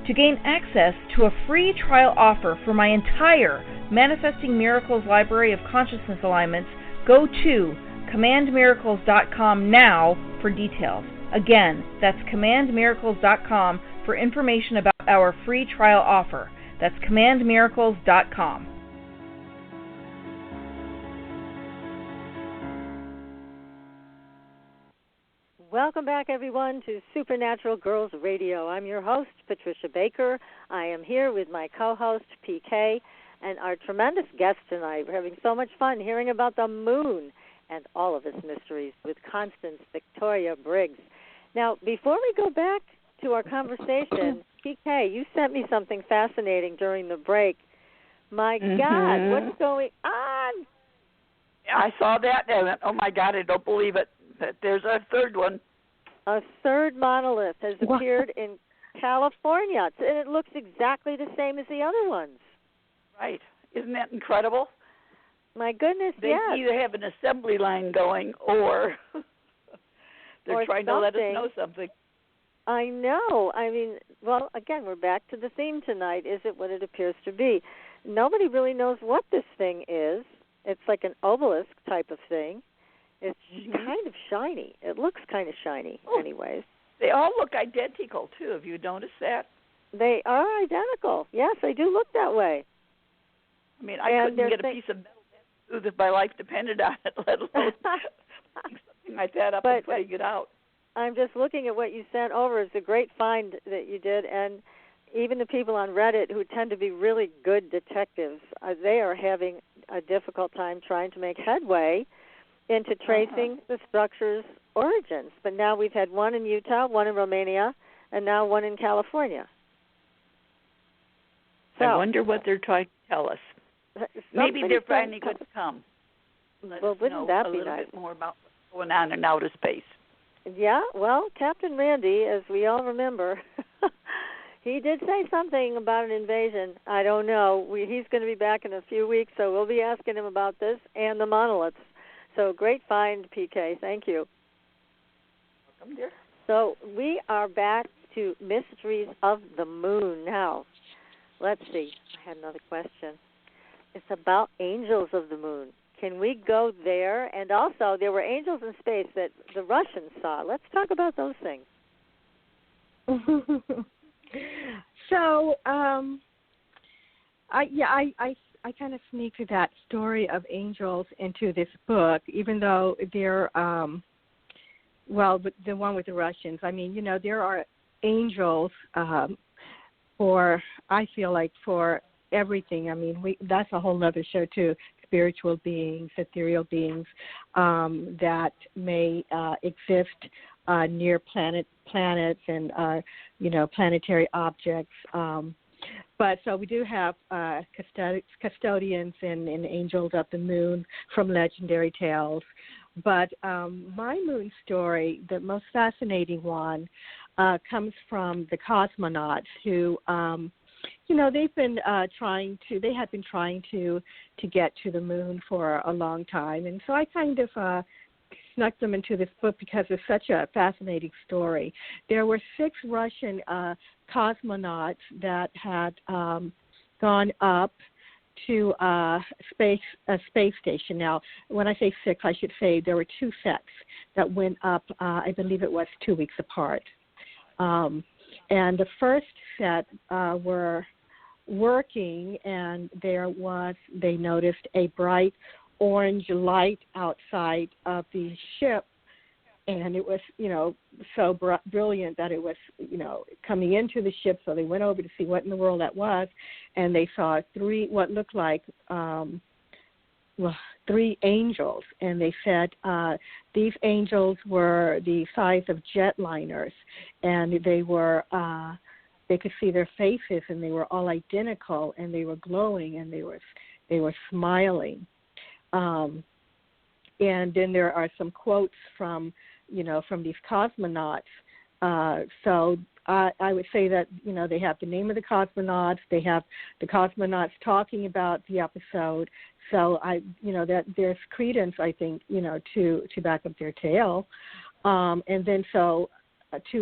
To gain access to a free trial offer for my entire Manifesting Miracles library of consciousness alignments, go to commandmiracles.com now for details. Again, that's commandmiracles.com for information about our free trial offer. That's commandmiracles.com. Welcome back, everyone, to Supernatural Girls Radio. I'm your host, Patricia Baker. I am here with my co-host, PK, and our tremendous guest tonight. We're having so much fun hearing about the moon and all of its mysteries with Constance Victoria Briggs. Now, before we go back to our conversation, PK, you sent me something fascinating during the break. My God, what's going on? I saw that and I went, oh, my God, I don't believe it. There's a third one. A third monolith has appeared in California, and it looks exactly the same as the other ones. Right. Isn't that incredible? My goodness, they yes. They either have an assembly line going or they're trying to let us know something. I know. I mean, well, again, we're back to the theme tonight. Is it what it appears to be? Nobody really knows what this thing is. It's like an obelisk type of thing. It's kind of shiny. It looks kind of shiny anyways. They all look identical, too. Have you noticed that? They are identical. Yes, they do look that way. I mean, I couldn't get a piece of metal if my life depended on it, let alone something like that up and putting it out. I'm just looking at what you sent over. It's a great find that you did, and even the people on Reddit who tend to be really good detectives, they are having a difficult time trying to make headway into tracing the structure's origins. But now we've had one in Utah, one in Romania, and now one in California. So, I wonder what they're trying to tell us. Maybe they're finally going to come. Well, wouldn't that be nice? A little bit more about what's going on in outer space. Yeah, well, Captain Randy, as we all remember, he did say something about an invasion. I don't know. He's going to be back in a few weeks, so we'll be asking him about this and the monoliths. So great find, PK. Thank you. Welcome, dear. So we are back to Mysteries of the Moon. Now, let's see. I had another question. It's about angels of the moon. Can we go there? And also, there were angels in space that the Russians saw. Let's talk about those things. So, I kind of sneaked that story of angels into this book, even though they're, the one with the Russians. I mean, there are angels I feel like, for everything. I mean, that's a whole other show, too. Spiritual beings, ethereal beings that may exist near planets and, planetary objects. But so we do have custodians and angels of the moon from legendary tales. But my moon story, the most fascinating one, comes from the cosmonauts who, they've been they had been trying to get to the moon for a long time. And so I kind of snuck them into this book because it's such a fascinating story. There were 6 Russian cosmonauts that had gone up to a space station. Now, when I say 6, I should say there were 2 sets that went up, I believe it was 2 weeks apart. And the first set were working, and they noticed a bright orange light outside of the ship, and it was, so brilliant that it was, coming into the ship. So they went over to see what in the world that was, and they saw 3 what looked like 3 angels, and they said these angels were the size of jetliners, and they were they could see their faces, and they were all identical, and they were glowing, and they were smiling. And then there are some quotes from these cosmonauts. So I would say that, they have the name of the cosmonauts. They have the cosmonauts talking about the episode. So that there's credence, I think, to back up their tale. And then 2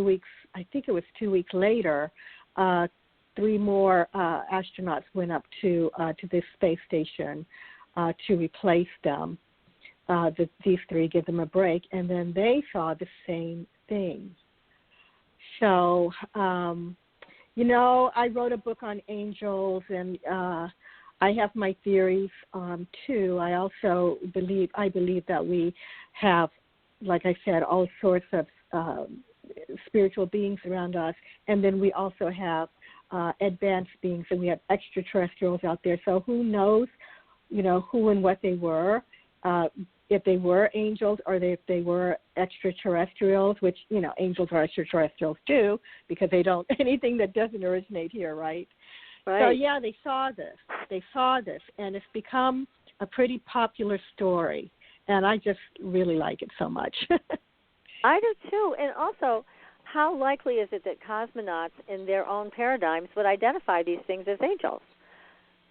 weeks, I think it was 2 weeks later, 3 more astronauts went up to this space station to replace them. These 3, give them a break, and then they saw the same thing. So, I wrote a book on angels, and I have my theories too. I also believe that we have, like I said, all sorts of spiritual beings around us, and then we also have advanced beings, and we have extraterrestrials out there. So who knows, who and what they were. If they were angels or if they were extraterrestrials, which, angels are extraterrestrials too, because they don't, anything that doesn't originate here, right? Right. So, yeah, they saw this, and it's become a pretty popular story, and I just really like it so much. I do too, and also, how likely is it that cosmonauts in their own paradigms would identify these things as angels?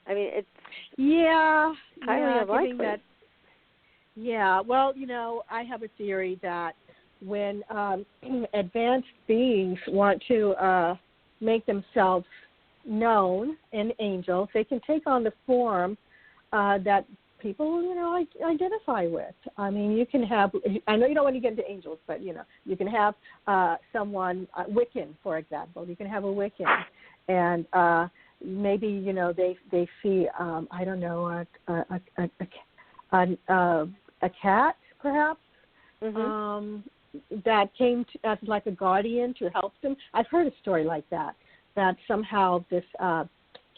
I mean, it's highly unlikely. Well, I have a theory that when advanced beings want to make themselves known in angels, they can take on the form that people, identify with. I mean, you can have, I know you don't want to get into angels, but, you can have someone, Wiccan, for example. You can have a Wiccan, and maybe, they see, I don't know, a cat, perhaps, that came as like a guardian to help them. I've heard a story like that somehow this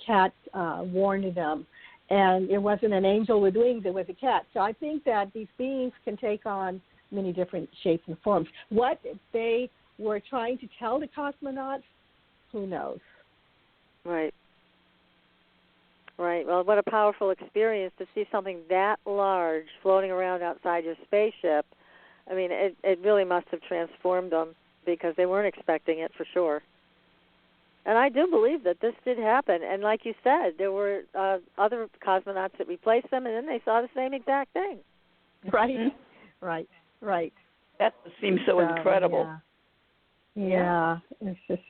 cat warned them, and it wasn't an angel with wings, it was a cat. So I think that these beings can take on many different shapes and forms. What they were trying to tell the cosmonauts, who knows? Right. Well, what a powerful experience to see something that large floating around outside your spaceship. I mean, it really must have transformed them, because they weren't expecting it for sure. And I do believe that this did happen. And like you said, there were other cosmonauts that replaced them, and then they saw the same exact thing. Right. Right. That seems so incredible. Yeah. It's just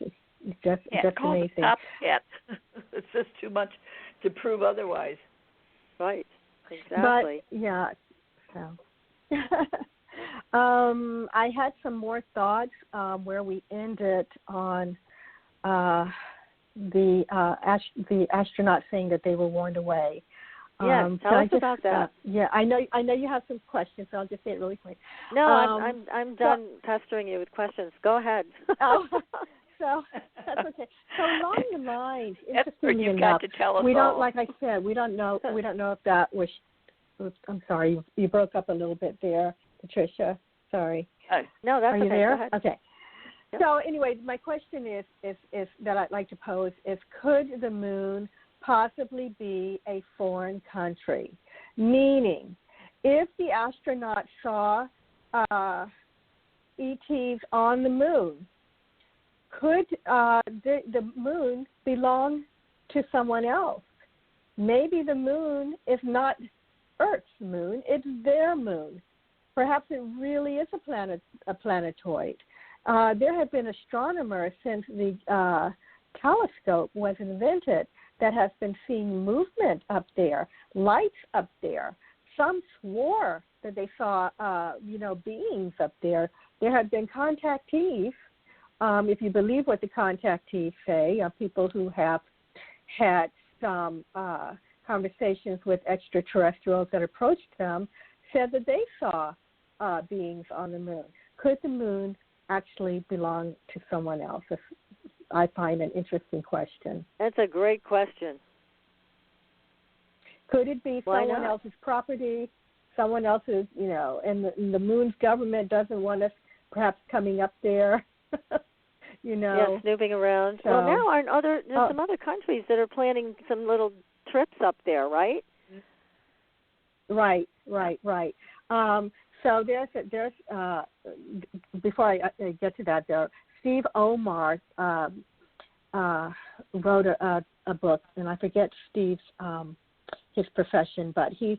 amazing. Top hat. It's just too much to prove otherwise. Right. Exactly. But yeah. So. I had some more thoughts where we ended on the astronaut saying that they were warned away. Yes, tell us about that. Yeah, I know you have some questions, so I'll just say it really quick. No, I'm done pestering you with questions. Go ahead. So that's okay. So along the lines, interestingly enough, we don't, like I said, we don't know if that was. I'm sorry, you broke up a little bit there, Patricia. Sorry. No, that's okay. Are you there? there? Go ahead. Okay. Yep. So anyway, my question is that I'd like to pose is: could the moon possibly be a foreign country? Meaning, if the astronauts saw ETs on the moon, could the moon belong to someone else? Maybe the moon is not Earth's moon; it's their moon. Perhaps it really is a planetoid. There have been astronomers since the telescope was invented that has been seeing movement up there, lights up there. Some swore that they saw, beings up there. There have been contactees, if you believe what the contactees say, people who have had some conversations with extraterrestrials that approached them, said that they saw beings on the moon. Could the moon actually belong to someone else? I find an interesting question. That's a great question. Could it be someone else's property, someone else's, and the moon's government doesn't want us perhaps coming up there, Yeah, snooping around. So, well, now there's some other countries that are planning some little trips up there, right? Right. So there's before I get to that, though, Steve Omar wrote a book, and I forget Steve's his profession, but he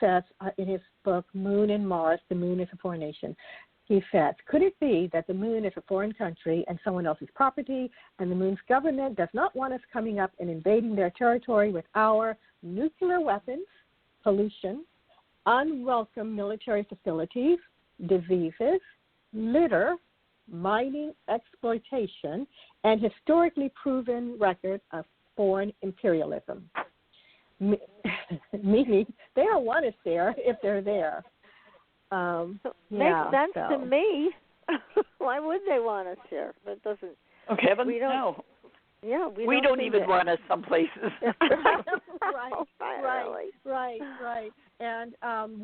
says in his book, Moon and Mars, the moon is a foreign nation. He says, could it be that the moon is a foreign country and someone else's property, and the moon's government does not want us coming up and invading their territory with our nuclear weapons, pollution, unwelcome military facilities, diseases, litter, mining, exploitation, and historically proven record of foreign imperialism? Meaning they don't want us there if they're there. Makes sense to me. Why would they want us here? That doesn't. Oh, heavens, no. Yeah, we don't even want us some places. Right. And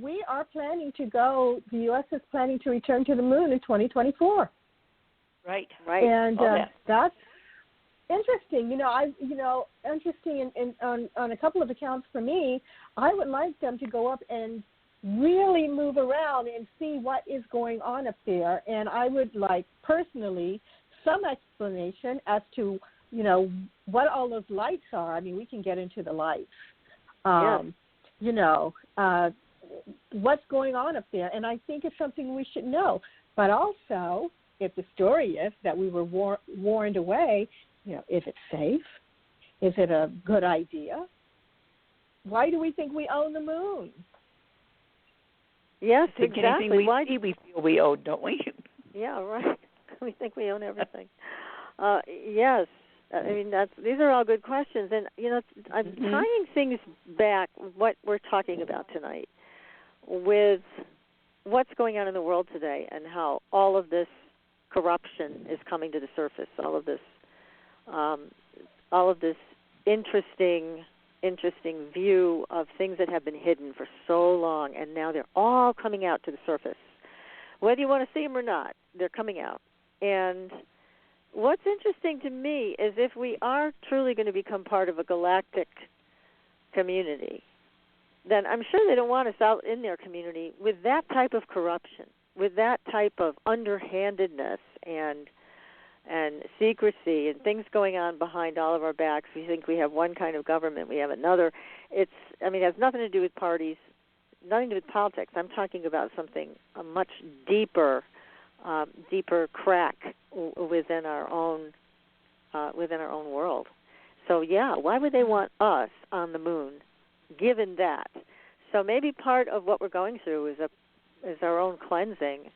we are planning to go. The U.S. is planning to return to the moon in 2024. Right. And that's interesting. Interesting on a couple of accounts for me. I would like them to go up and really move around and see what is going on up there. And I would like, personally, some explanation as to, what all those lights are. I mean, we can get into the lights. What's going on up there. And I think it's something we should know. But also, if the story is that we were warned away, is it safe? Is it a good idea? Why do we think we own the moon? Yes, exactly. We feel we own, don't we? Yeah, right. We think we own everything. Yes. I mean, these are all good questions. And, I'm tying things back, what we're talking about tonight, with what's going on in the world today and how all of this corruption is coming to the surface, all of this interesting view of things that have been hidden for so long, and now they're all coming out to the surface. Whether you want to see them or not, they're coming out. And what's interesting to me is if we are truly going to become part of a galactic community, then I'm sure they don't want us out in their community with that type of corruption, with that type of underhandedness and secrecy and things going on behind all of our backs. We think we have one kind of government, we have another. It has nothing to do with parties, nothing to do with politics. I'm talking about a much deeper crack within our own world. So yeah, why would they want us on the moon, given that? So maybe part of what we're going through is our own cleansing,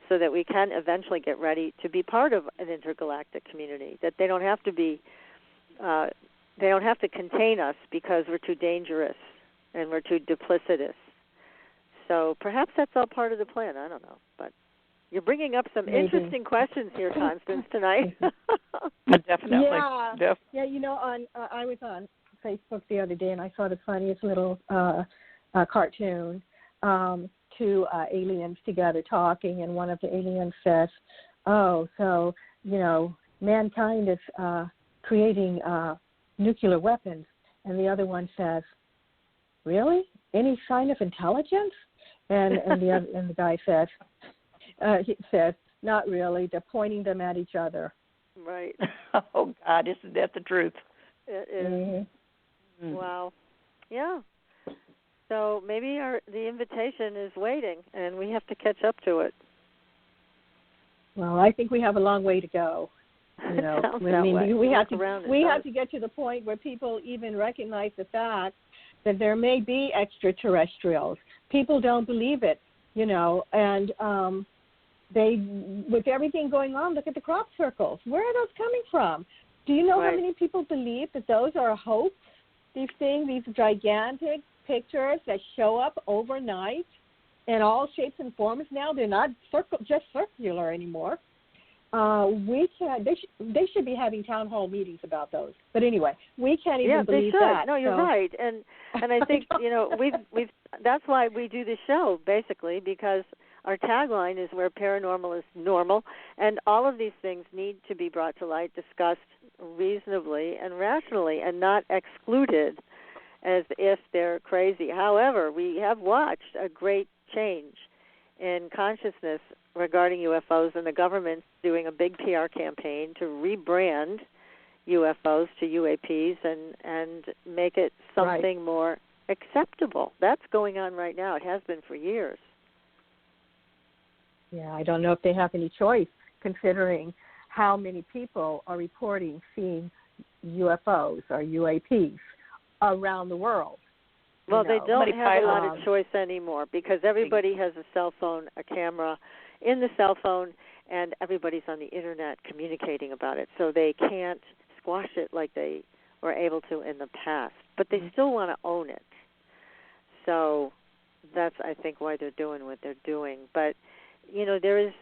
so that we can eventually get ready to be part of an intergalactic community. That they don't have to contain us because we're too dangerous and we're too duplicitous. So perhaps that's all part of the plan. I don't know, but you're bringing up some interesting questions here, Constance, tonight. Definitely. Yeah. Yeah. I was on Facebook the other day and I saw the funniest little cartoon. Two aliens together talking, and one of the aliens says, "Oh, so mankind is creating nuclear weapons," and the other one says, "Really? Any sign of intelligence?" And the guy says, he says, "Not really. They're pointing them at each other." Right. Oh God, isn't that the truth? It is. Mm-hmm. Wow. Yeah. So maybe the invitation is waiting, and we have to catch up to it. Well, I think we have a long way to go. We have to get to the point where people even recognize the fact that there may be extraterrestrials. People don't believe it, and they, with everything going on, look at the crop circles. Where are those coming from? Do you know how many people believe that those are a hoax? These things, these gigantic pictures that show up overnight in all shapes and forms now, they're not just circular anymore. They should be having town hall meetings about those. But anyway, we can't even believe that. Yeah, they should. No, you're right. And I think, we've that's why we do this show, basically, because our tagline is where paranormal is normal, and all of these things need to be brought to light, discussed reasonably and rationally, and not excluded as if they're crazy. However, we have watched a great change in consciousness regarding UFOs, and the government's doing a big PR campaign to rebrand UFOs to UAPs and make it something more acceptable. That's going on right now. It has been for years. Yeah, I don't know if they have any choice, considering how many people are reporting seeing UFOs or UAPs around the world. Well, they don't have a lot of choice anymore, because everybody has a cell phone, a camera in the cell phone, and everybody's on the Internet communicating about it. So they can't squash it like they were able to in the past. But they still want to own it. So that's, I think, why they're doing what they're doing. But, there is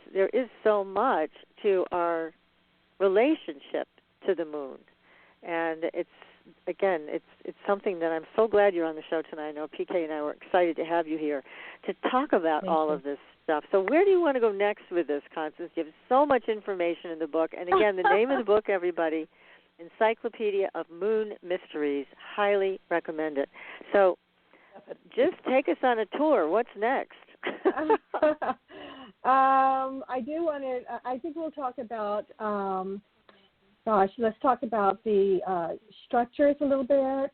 so much to our relationship to the moon. And it's something that I'm so glad you're on the show tonight. I know PK and I were excited to have you here to talk about all of this stuff. So where do you want to go next with this, Constance? You have so much information in the book. And again, the name of the book, everybody, Encyclopedia of Moon Mysteries. Highly recommend it. So just take us on a tour. What's next? I think we'll talk about, let's talk about the structures a little bit,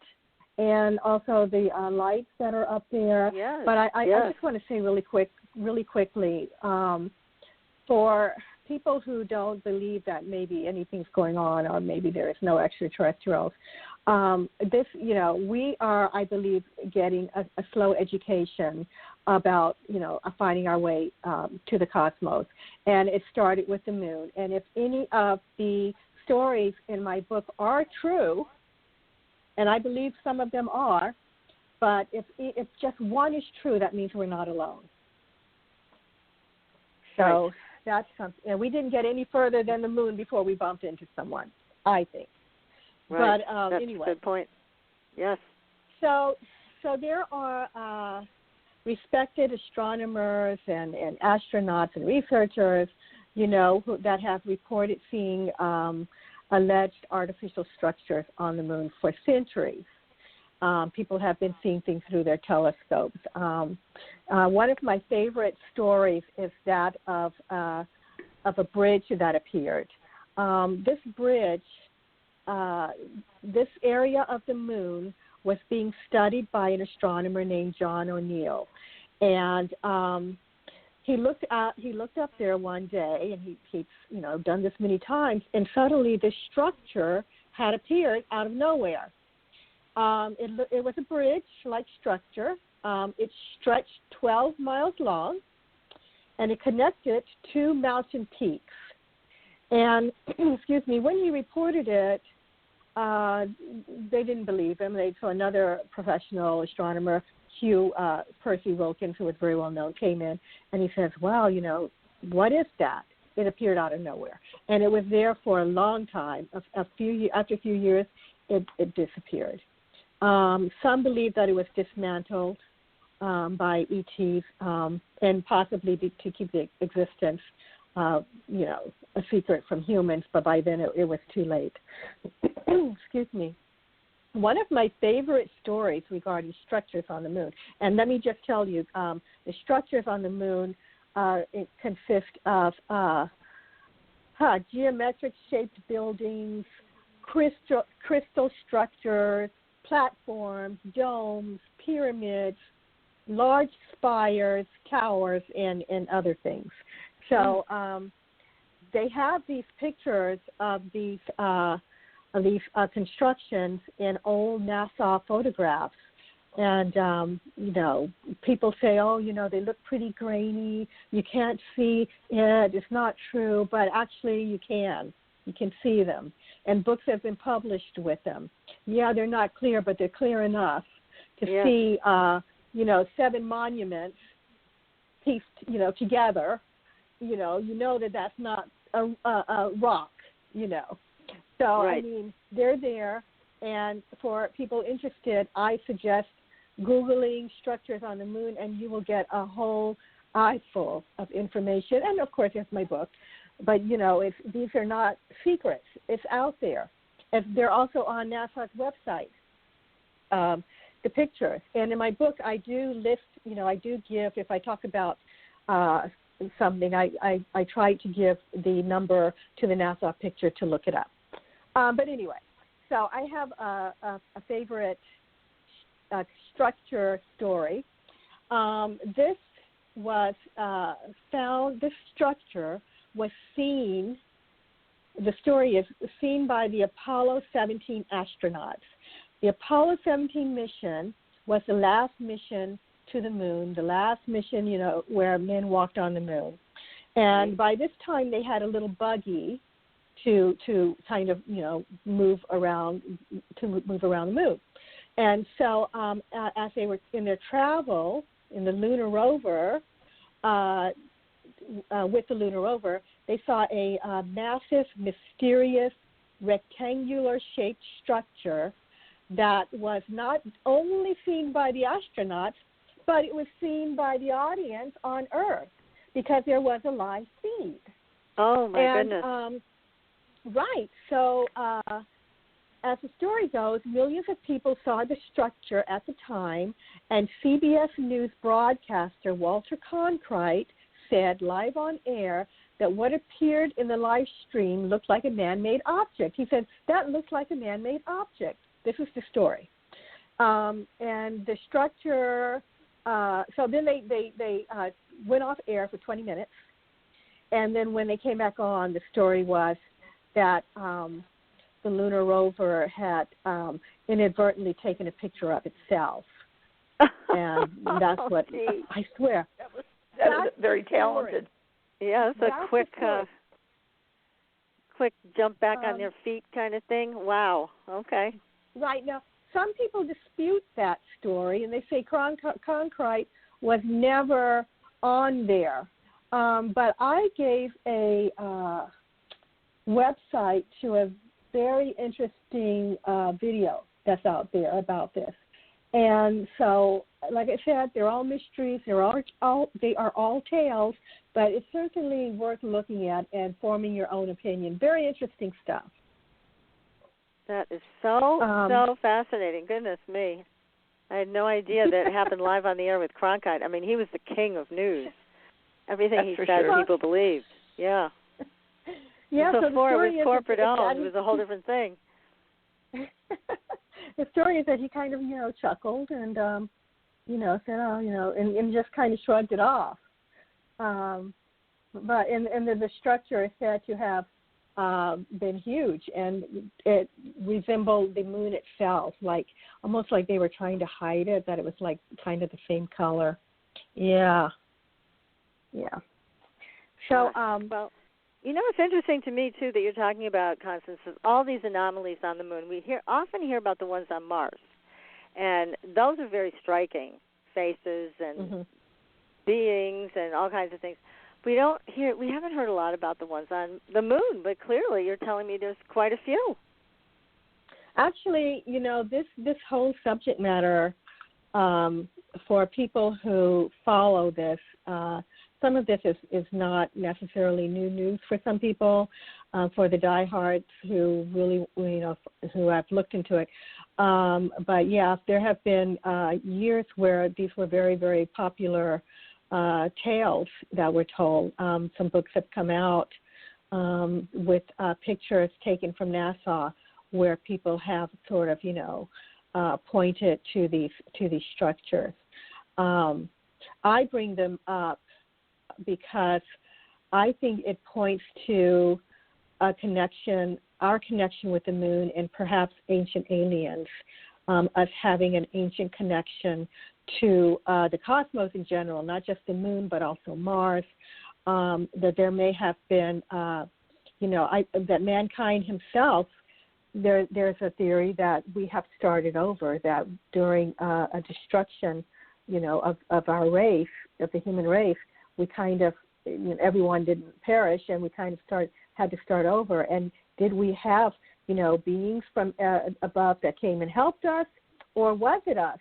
and also the lights that are up there. Yes, but I just want to say really quickly, for people who don't believe that maybe anything's going on or maybe there is no extraterrestrials, we are, I believe, getting a slow education about, finding our way to the cosmos. And it started with the moon. And if any of the stories in my book are true, and I believe some of them are, but if just one is true, that means we're not alone. So that's something. And we didn't get any further than the moon before we bumped into someone, I think. Right. But that's anyway. a good point. Yes. So there are respected astronomers and astronauts and researchers, that have reported seeing alleged artificial structures on the moon for centuries. People have been seeing things through their telescopes. One of my favorite stories is that of a bridge that appeared. This bridge, this area of the moon was being studied by an astronomer named John O'Neill. And he looked up there one day, and he'd done this many times, and suddenly this structure had appeared out of nowhere. It was a bridge-like structure. It stretched 12 miles long, and it connected two mountain peaks. And, when he reported it, they didn't believe him. So another professional astronomer, Hugh Percy Wilkins, who was very well known, came in, and he says, "Wow, what is that?" It appeared out of nowhere, and it was there for a long time. After a few years, it disappeared. Some believe that it was dismantled by ETs and possibly to keep the existence, a secret from humans. But by then, it was too late. Excuse me. One of my favorite stories regarding structures on the moon, and let me just tell you, the structures on the moon it consist of geometric-shaped buildings, crystal structures, platforms, domes, pyramids, large spires, towers, and other things. So they have these pictures of these constructions in old NASA photographs. And, people say, they look pretty grainy. You can't see it. It's not true. But actually you can. You can see them. And books have been published with them. Yeah, they're not clear, but they're clear enough to see, 7 monuments pieced, together. That's not a rock, So, right. I mean, they're there. And for people interested, I suggest Googling structures on the moon, and you will get a whole eyeful of information. And, of course, there's my book. But, these are not secrets. It's out there. And they're also on NASA's website, the pictures. And in my book, I do list, I do give, if I talk about something, I try to give the number to the NASA picture to look it up. But anyway, so I have a favorite structure story. This was found, this structure was seen, the story is seen by the Apollo 17 astronauts. The Apollo 17 mission was the last mission to the moon, the last mission, where men walked on the moon. And by this time they had a little buggy to kind of, move around the moon. And so as they were in their travel in the lunar rover, with the lunar rover, they saw a massive, mysterious, rectangular-shaped structure that was not only seen by the astronauts, but it was seen by the audience on Earth because there was a live feed. Oh, my goodness. Right. So as the story goes, millions of people saw the structure at the time, and CBS News broadcaster Walter Cronkite said live on air that what appeared in the live stream looked like a man-made object. He said, that looks like a man-made object. This is the story. And the structure, so then they went off air for 20 minutes. And then when they came back on, the story was that the lunar rover had inadvertently taken a picture of itself. And that's what, I swear. That was very talented. Yeah, it's a quick jump back on their feet kind of thing. Wow. Okay. Right. Now, some people dispute that story, and they say Cronkite was never on there. But I gave a website to a very interesting video that's out there about this. And so, like I said, they're all mysteries. They are all tales, but it's certainly worth looking at and forming your own opinion. Very interesting stuff. That is so fascinating. Goodness me. I had no idea that it happened live on the air with Cronkite. I mean, he was the king of news. Everything he said, people believed. Yeah. Yeah. So before the it was corporate owned, it was a whole different thing. The story is that he kind of, chuckled and, said, and just kind of shrugged it off. But the structure is said to have been huge, and it resembled the moon itself, like almost like they were trying to hide it, that it was like kind of the same color. Yeah. So, well, you know, it's interesting to me too that you're talking about, Constance, all these anomalies on the moon. We often hear about the ones on Mars, and those are very striking faces and beings and all kinds of things. We haven't heard a lot about the ones on the moon, but clearly you're telling me there's quite a few. Actually, you know, this whole subject matter, for people who follow this, some of this is not necessarily new news for some people. For the diehards who really, you know, who have looked into it. But yeah, there have been years where these were very, very popular tales that were told. Some books have come out with pictures taken from NASA where people have sort of, you know, pointed to these structures. I bring them up because I think it points to a connection, our connection with the moon, and perhaps ancient aliens, us having an ancient connection to the cosmos in general, not just the moon, but also Mars, that there may have been, that mankind himself, there's a theory that we have started over, that during a destruction, you know, of our race, of the human race, we kind of, you know, everyone didn't perish, and we kind of had to start over. And did we have, you know, beings from above that came and helped us, or was it us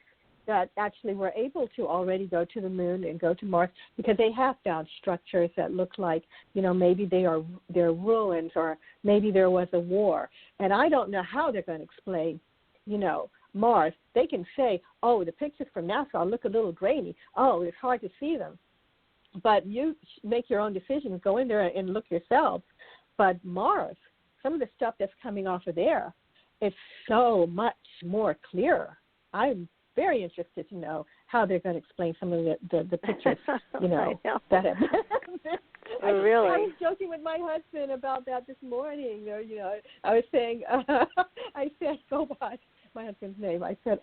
that actually were able to already go to the moon and go to Mars? Because they have found structures that look like, you know, maybe they're ruins, or maybe there was a war. And I don't know how they're going to explain, you know, Mars. They can say, oh, the pictures from NASA look a little grainy. Oh, it's hard to see them. But you make your own decisions. Go in there and look yourselves. But Mars, some of the stuff that's coming off of there, it's so much more clear. I'm very interested to know how they're going to explain some of the pictures, you know, that have been. Really? I was joking with my husband about that this morning. You know, I was saying, I said, go watch my husband's name. I said,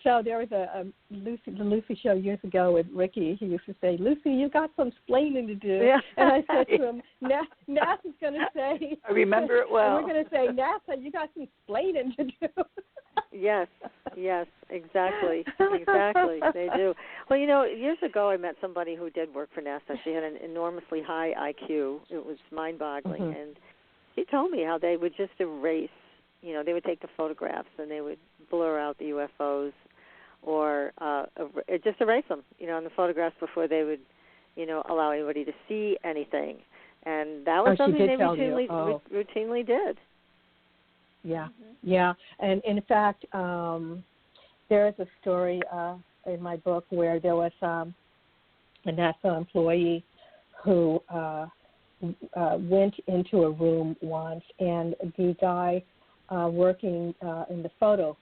so there was the Lucy show years ago with Ricky. He used to say, Lucy, you got some explaining to do. Yeah. And I said to him, NASA's going to say. I remember it well. We're going to say, NASA, you got some explaining to do. Yes, exactly. They do. Well, you know, years ago I met somebody who did work for NASA. She had an enormously high IQ. It was mind-boggling. And she told me how they would just erase, you know, they would take the photographs and they would blur out the UFOs, or just erase them, you know, on the photographs before they would, you know, allow anybody to see anything. And that was something they routinely did. Yeah, yeah. And in fact, there is a story in my book where there was a NASA employee who went into a room once, and the guy working in the photo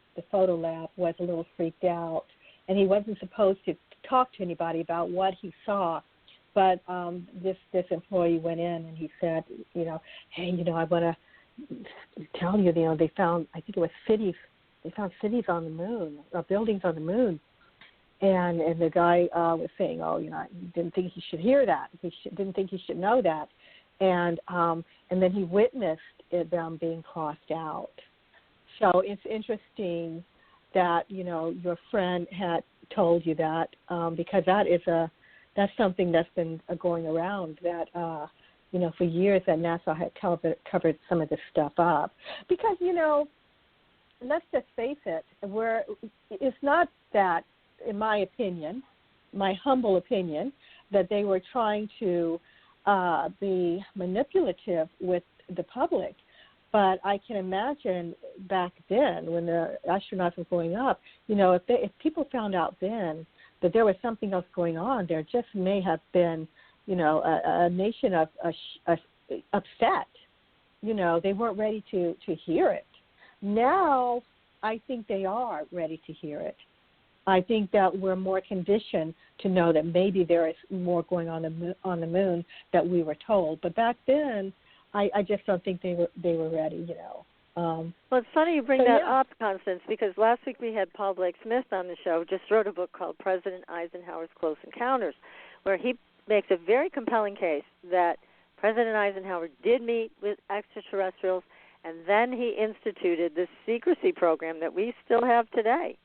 lab was a little freaked out, and he wasn't supposed to talk to anybody about what he saw. But this employee went in and he said, you know, hey, you know, I want to tell you, you know, they found, I think it was cities. They found cities on the moon, buildings on the moon. And the guy was saying, oh, you know, he didn't think he should hear that. Didn't think he should know that. And then he witnessed them being crossed out. So it's interesting that, you know, your friend had told you that, because that's something that's been going around, that you know, for years that NASA had covered some of this stuff up. Because, you know, let's just face it, it's not that, in my opinion, my humble opinion, that they were trying to be manipulative with the public. But I can imagine back then when the astronauts were going up, you know, if people found out then that there was something else going on, there just may have been, you know, a nation of upset. You know, they weren't ready to hear it. Now I think they are ready to hear it. I think that we're more conditioned to know that maybe there is more going on the moon that we were told. But back then, I just don't think they were ready, you know. Well, it's funny you bring that up, Constance, because last week we had Paul Blake Smith on the show, just wrote a book called President Eisenhower's Close Encounters, where he makes a very compelling case that President Eisenhower did meet with extraterrestrials, and then he instituted this secrecy program that we still have today.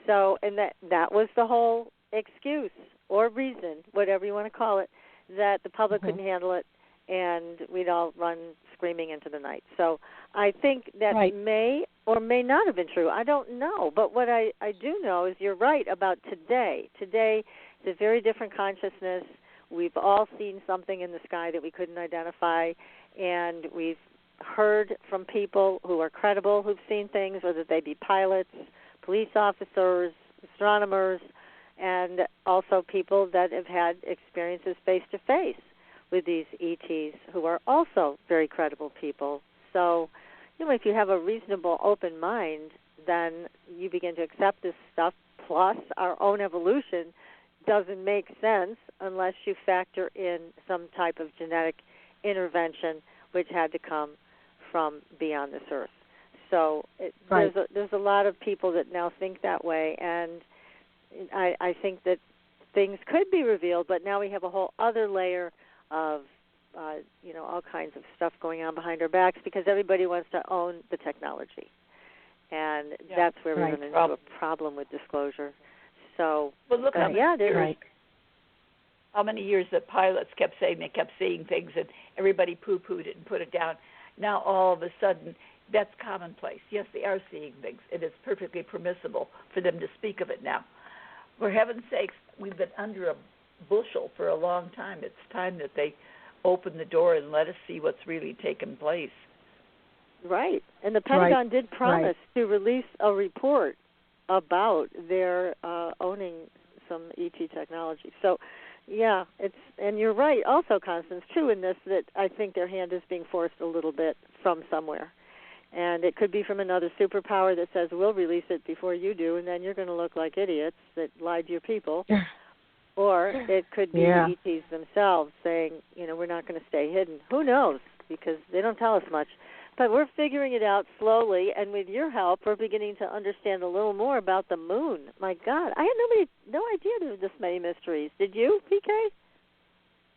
So, and that was the whole excuse or reason, whatever you want to call it, that the public couldn't handle it, and we'd all run screaming into the night. So I think that may or may not have been true. I don't know. But what I do know is you're right about today. Today is a very different consciousness. We've all seen something in the sky that we couldn't identify, and we've heard from people who are credible who've seen things, whether they be pilots, police officers, astronomers, and also people that have had experiences face-to-face with these ETs who are also very credible people. So, you know, if you have a reasonable open mind, then you begin to accept this stuff, plus our own evolution doesn't make sense unless you factor in some type of genetic intervention which had to come from beyond this earth. So there's a lot of people that now think that way, and I think that things could be revealed, but now we have a whole other layer of, you know, all kinds of stuff going on behind our backs because everybody wants to own the technology. And that's where we run into a problem with disclosure. So, well, look how many years that pilots kept saying they kept seeing things and everybody poo-pooed it and put it down. Now all of a sudden that's commonplace. Yes, they are seeing things. It is perfectly permissible for them to speak of it now. For heaven's sakes, we've been under a bushel for a long time. It's time that they open the door and let us see what's really taken place. Right. And the Pentagon did promise to release a report about their owning some ET technology. So, yeah, and you're right also, Constance, too, in this, that I think their hand is being forced a little bit from somewhere. And it could be from another superpower that says, we'll release it before you do, and then you're going to look like idiots that lied to your people. Or it could be the ETs themselves saying, you know, we're not going to stay hidden. Who knows? Because they don't tell us much. But we're figuring it out slowly, and with your help, we're beginning to understand a little more about the moon. My God, I had no idea there were this many mysteries. Did you, PK?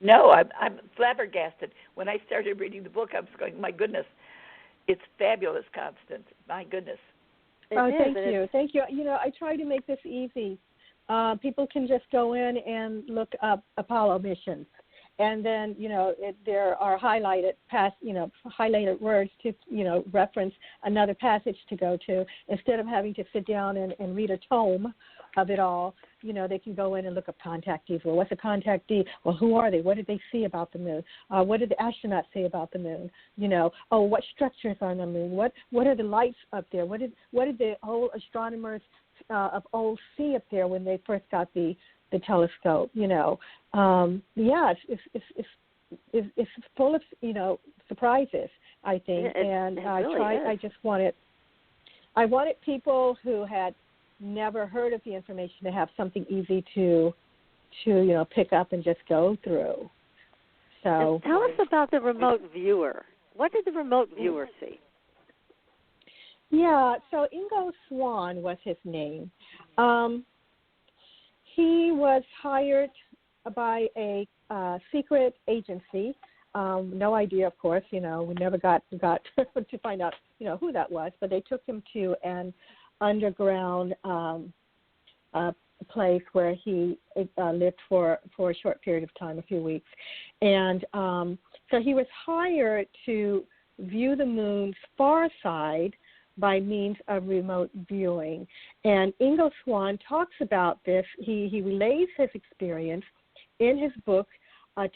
No, I'm flabbergasted. When I started reading the book, I was going, my goodness, it's fabulous, Constance. My goodness. Thank you. You know, I try to make this easy. People can just go in and look up Apollo missions. And then, you know, there are highlighted words to, you know, reference another passage to go to. Instead of having to sit down and read a tome of it all, you know, they can go in and look up contactees. Well, what's a contactee? Well, who are they? What did they see about the moon? What did the astronauts say about the moon? You know, what structures are on the moon? What are the lights up there? What did the old astronomers of old see up there when they first got the telescope? You know, it's full of, you know, surprises, I think. I wanted people who had never heard of the information to have something easy to you know, pick up and just go through. So tell us about the remote viewer. What did the remote viewer see? Yeah, so Ingo Swann was his name. He was hired by a secret agency. No idea, of course. You know, we never got to find out, you know, who that was. But they took him to an underground place where he lived for a short period of time, a few weeks. And so he was hired to view the moon's far side by means of remote viewing. And Ingo Swann talks about this. He relays his experience in his book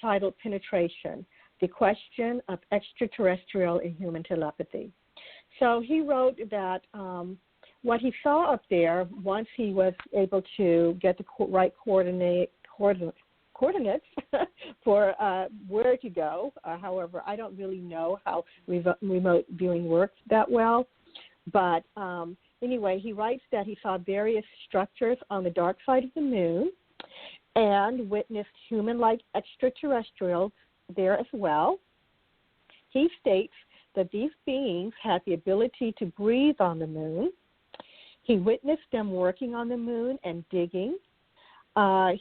titled Penetration, The Question of Extraterrestrial and Human Telepathy. So he wrote that what he saw up there, once he was able to get the right coordinates for where to go. However, I don't really know how remote viewing works that well. But anyway, he writes that he saw various structures on the dark side of the moon and witnessed human-like extraterrestrials there as well. He states that these beings had the ability to breathe on the moon. He witnessed them working on the moon and digging.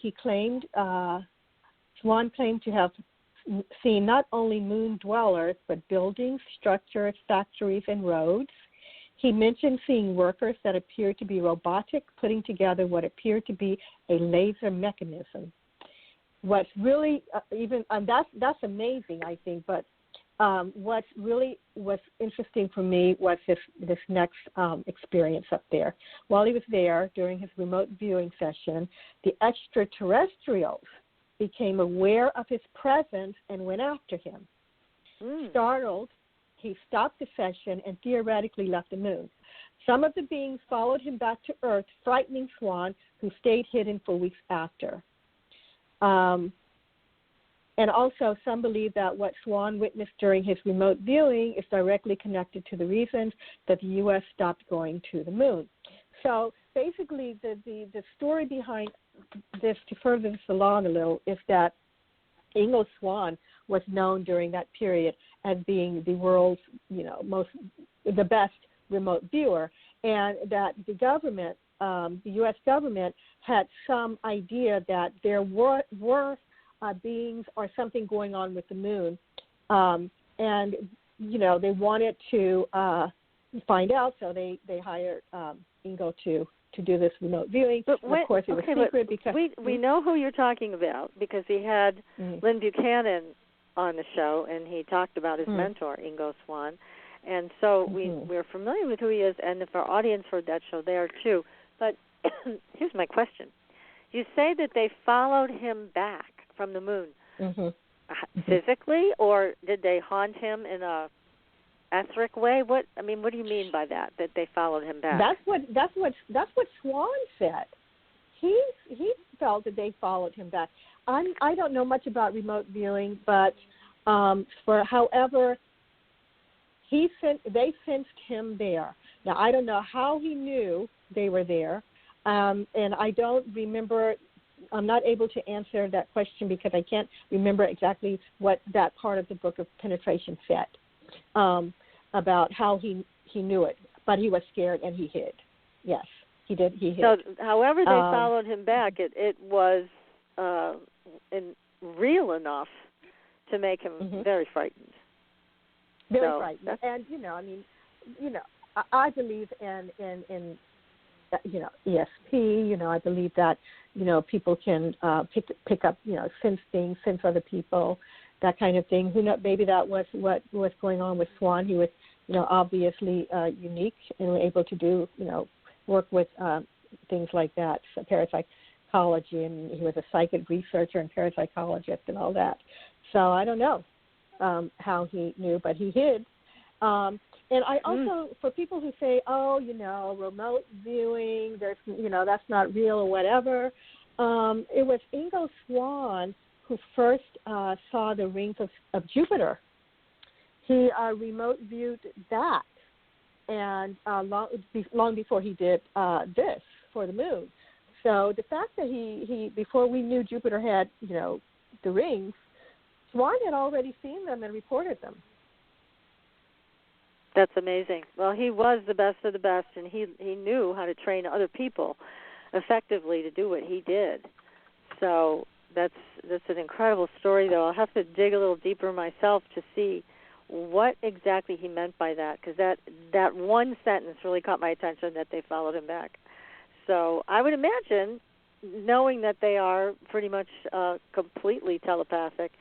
He claimed, Swan claimed to have seen not only moon dwellers, but buildings, structures, factories, and roads. He mentioned seeing workers that appeared to be robotic, putting together what appeared to be a laser mechanism. What's really that's amazing, I think. But what really was interesting for me was this next experience up there. While he was there during his remote viewing session, the extraterrestrials became aware of his presence and went after him. Startled, he stopped the session and theoretically left the moon. Some of the beings followed him back to Earth, frightening Swan, who stayed hidden for weeks after. And also, some believe that what Swan witnessed during his remote viewing is directly connected to the reasons that the U.S. stopped going to the moon. So basically, the story behind this, to further this along a little, is that Ingo Swann was known during that period as being the world's, the best remote viewer, and that the government, the U.S. government, had some idea that there were beings or something going on with the moon, and they wanted to find out, so they hired Ingo to do this remote viewing. But of course, it was secret because we know who you're talking about because he had Lynn Buchanan on the show, and he talked about his mentor, Ingo Swann, and so we're familiar with who he is, and if our audience heard that show, they are too. But here's my question: you say that they followed him back from the moon, physically, or did they haunt him in a etheric way? What do you mean by that they followed him back? That's what Swan said. He felt that they followed him back. I don't know much about remote viewing, but however, they sensed him there. Now I don't know how he knew they were there, and I don't remember. I'm not able to answer that question because I can't remember exactly what that part of the Book of Penetration said about how he knew it. But he was scared and he hid. Yes, he did. He hid. So, however they followed him back, it was real enough to make him very frightened. Very frightened. And I believe in ESP. I believe that people can pick up, sense things, sense other people, that kind of thing. Who knows? Maybe that was what was going on with Swan. He was, obviously unique and able to do, work with things like that, so parapsychology, and he was a psychic researcher and parapsychologist and all that. So I don't know how he knew, but he hid. And I also, for people who say, remote viewing, there's, that's not real or whatever, it was Ingo Swann who first saw the rings of Jupiter. He remote viewed that, and long before he did this for the moon. So the fact that he before we knew Jupiter had, the rings, Swann had already seen them and reported them. That's amazing. Well, he was the best of the best, and he knew how to train other people effectively to do what he did. So that's an incredible story, though. I'll have to dig a little deeper myself to see what exactly he meant by that, because that one sentence really caught my attention, that they followed him back. So I would imagine, knowing that they are pretty much completely telepathic,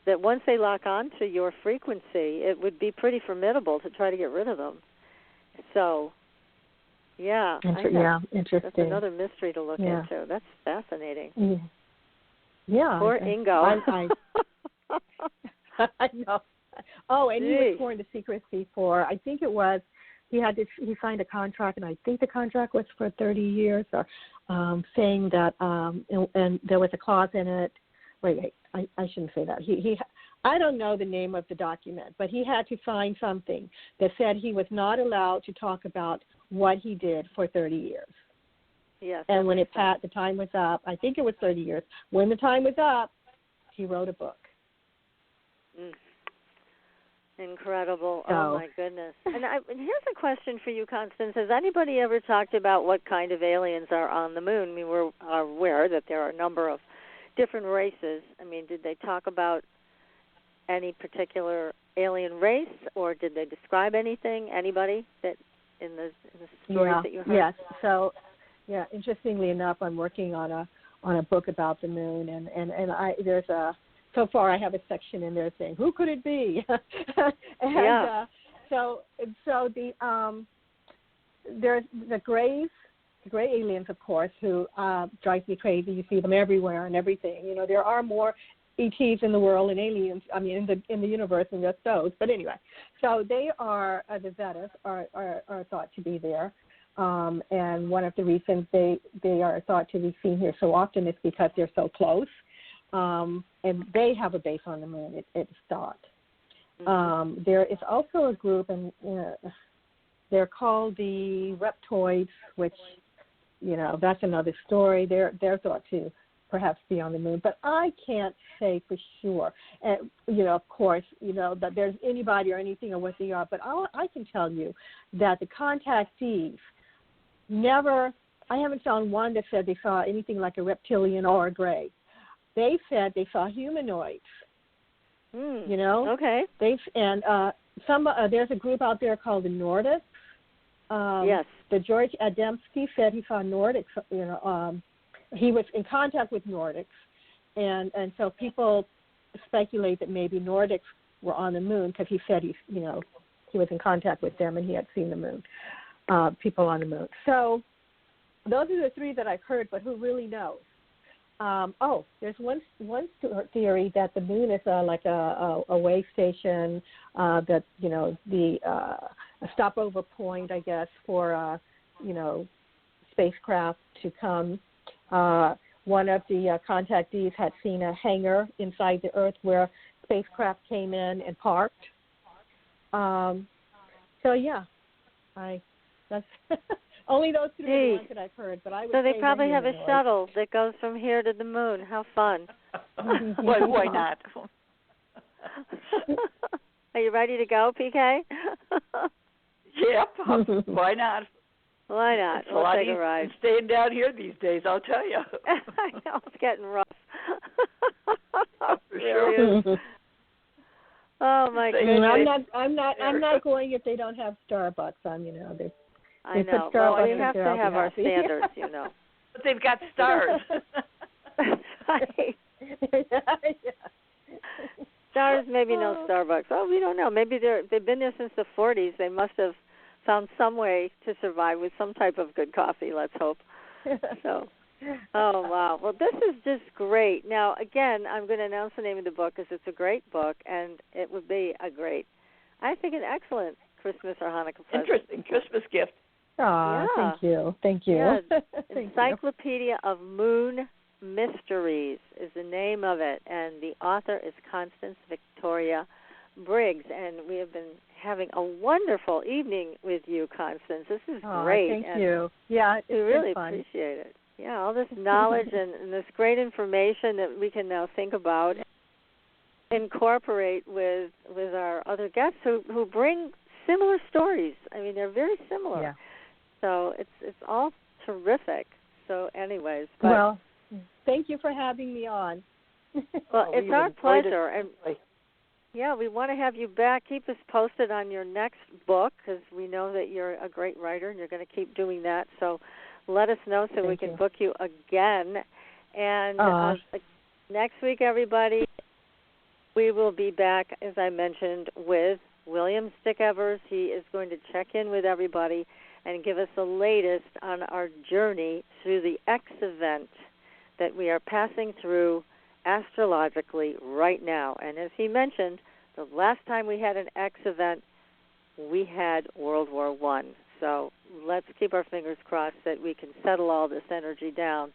that once they lock on to your frequency, it would be pretty formidable to try to get rid of them. So, interesting. That's another mystery to look into. That's fascinating. Yeah. Poor Ingo. I know. Oh, and he was sworn to secrecy for, I think it was, he signed a contract, and I think the contract was for 30 years, or saying that, and there was a clause in it. Wait, I shouldn't say that. I don't know the name of the document, but he had to sign something that said he was not allowed to talk about what he did for 30 years. Yes. And when the time was up, I think it was 30 years, when the time was up, he wrote a book. Incredible. So. Oh, my goodness. And here's a question for you, Constance. Has anybody ever talked about what kind of aliens are on the moon? I mean, we're aware that there are a number of different races. I mean, did they talk about any particular alien race, or did they describe anything? Anybody that in the stories that you heard? Yes. So, interestingly enough, I'm working on a book about the moon, and so far I have a section in there saying, who could it be? So there's the gray aliens, of course, who drive me crazy. You see them everywhere and everything. You know, there are more ETs in the world and aliens, I mean, in the universe than just those. But anyway, so they are, the Zetas are thought to be there. And one of the reasons they are thought to be seen here so often is because they're so close. And they have a base on the moon, it's thought. There is also a group, and they're called the Reptoids, which, you know, that's another story. They're thought to perhaps be on the moon, but I can't say for sure. And, you know, of course, you know, that there's anybody or anything or what they are, but I can tell you that the contactees I haven't found one that said they saw anything like a reptilian or a gray. They said they saw humanoids. You know. Okay. There's a group out there called the Nordics. Yes. The George Adamski said he saw Nordics. You know, he was in contact with Nordics, and so people speculate that maybe Nordics were on the moon because he said he was in contact with them and he had seen the moon, people on the moon. So those are the three that I've heard, but who really knows? There's one theory that the moon is like a way station, that, you know, a stopover point, I guess, for, spacecraft to come. One of the contactees had seen a hangar inside the Earth where spacecraft came in and parked. That's only those two are the ones that I've heard. But I would so they say probably have a humanoid. shuttle that goes from here to the moon. How fun! Why not? Are you ready to go, PK? Yep. Why not? Why not? It's we'll a lot take a ride. easier staying down here these days, I'll tell you. I know, it's getting rough. For sure. Oh my goodness! I'm not going if they don't have Starbucks. I know. They put Well, Starbucks we in have to there, have our standards, you know. But they've got stars. That's right. Stars, maybe no Starbucks. Oh, we don't know. Maybe they've been there since the 40s. They must have found some way to survive with some type of good coffee, let's hope. So, oh, wow. Well, this is just great. Now, again, I'm going to announce the name of the book because it's a great book, and it would be I think an excellent Christmas or Hanukkah present. Interesting Christmas gift. Oh, yeah. Thank you. Yeah. Thank Encyclopedia of Moon Mysteries is the name of it, and the author is Constance Victoria Briggs, and we have been having a wonderful evening with you, Constance. This is great. Thank you. Yeah, we really appreciate it. Yeah, all this knowledge and this great information that we can now think about, incorporate with our other guests who bring similar stories. I mean, they're very similar. Yeah. So it's all terrific. So anyways. Well, thank you for having me on. Well, it's our pleasure. And yeah, we want to have you back. Keep us posted on your next book because we know that you're a great writer and you're going to keep doing that. So let us know so we can book you again. And next week, everybody, we will be back, as I mentioned, with William Stick-Evers. He is going to check in with everybody and give us the latest on our journey through the X event that we are passing through astrologically right now. And as he mentioned, the last time we had an X event, we had World War I. So let's keep our fingers crossed that we can settle all this energy down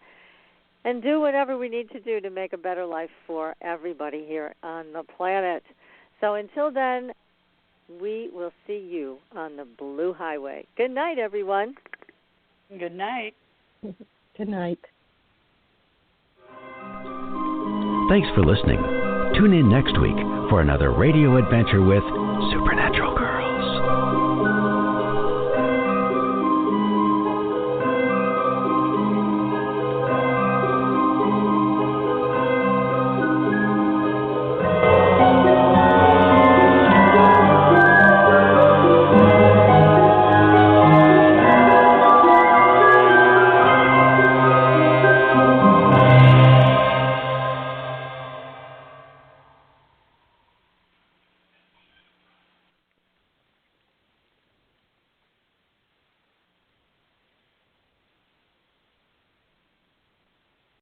and do whatever we need to do to make a better life for everybody here on the planet. So until then, we will see you on the Blue Highway. Good night, everyone. Good night. Good night. Thanks for listening. Tune in next week for another radio adventure with Supernatural.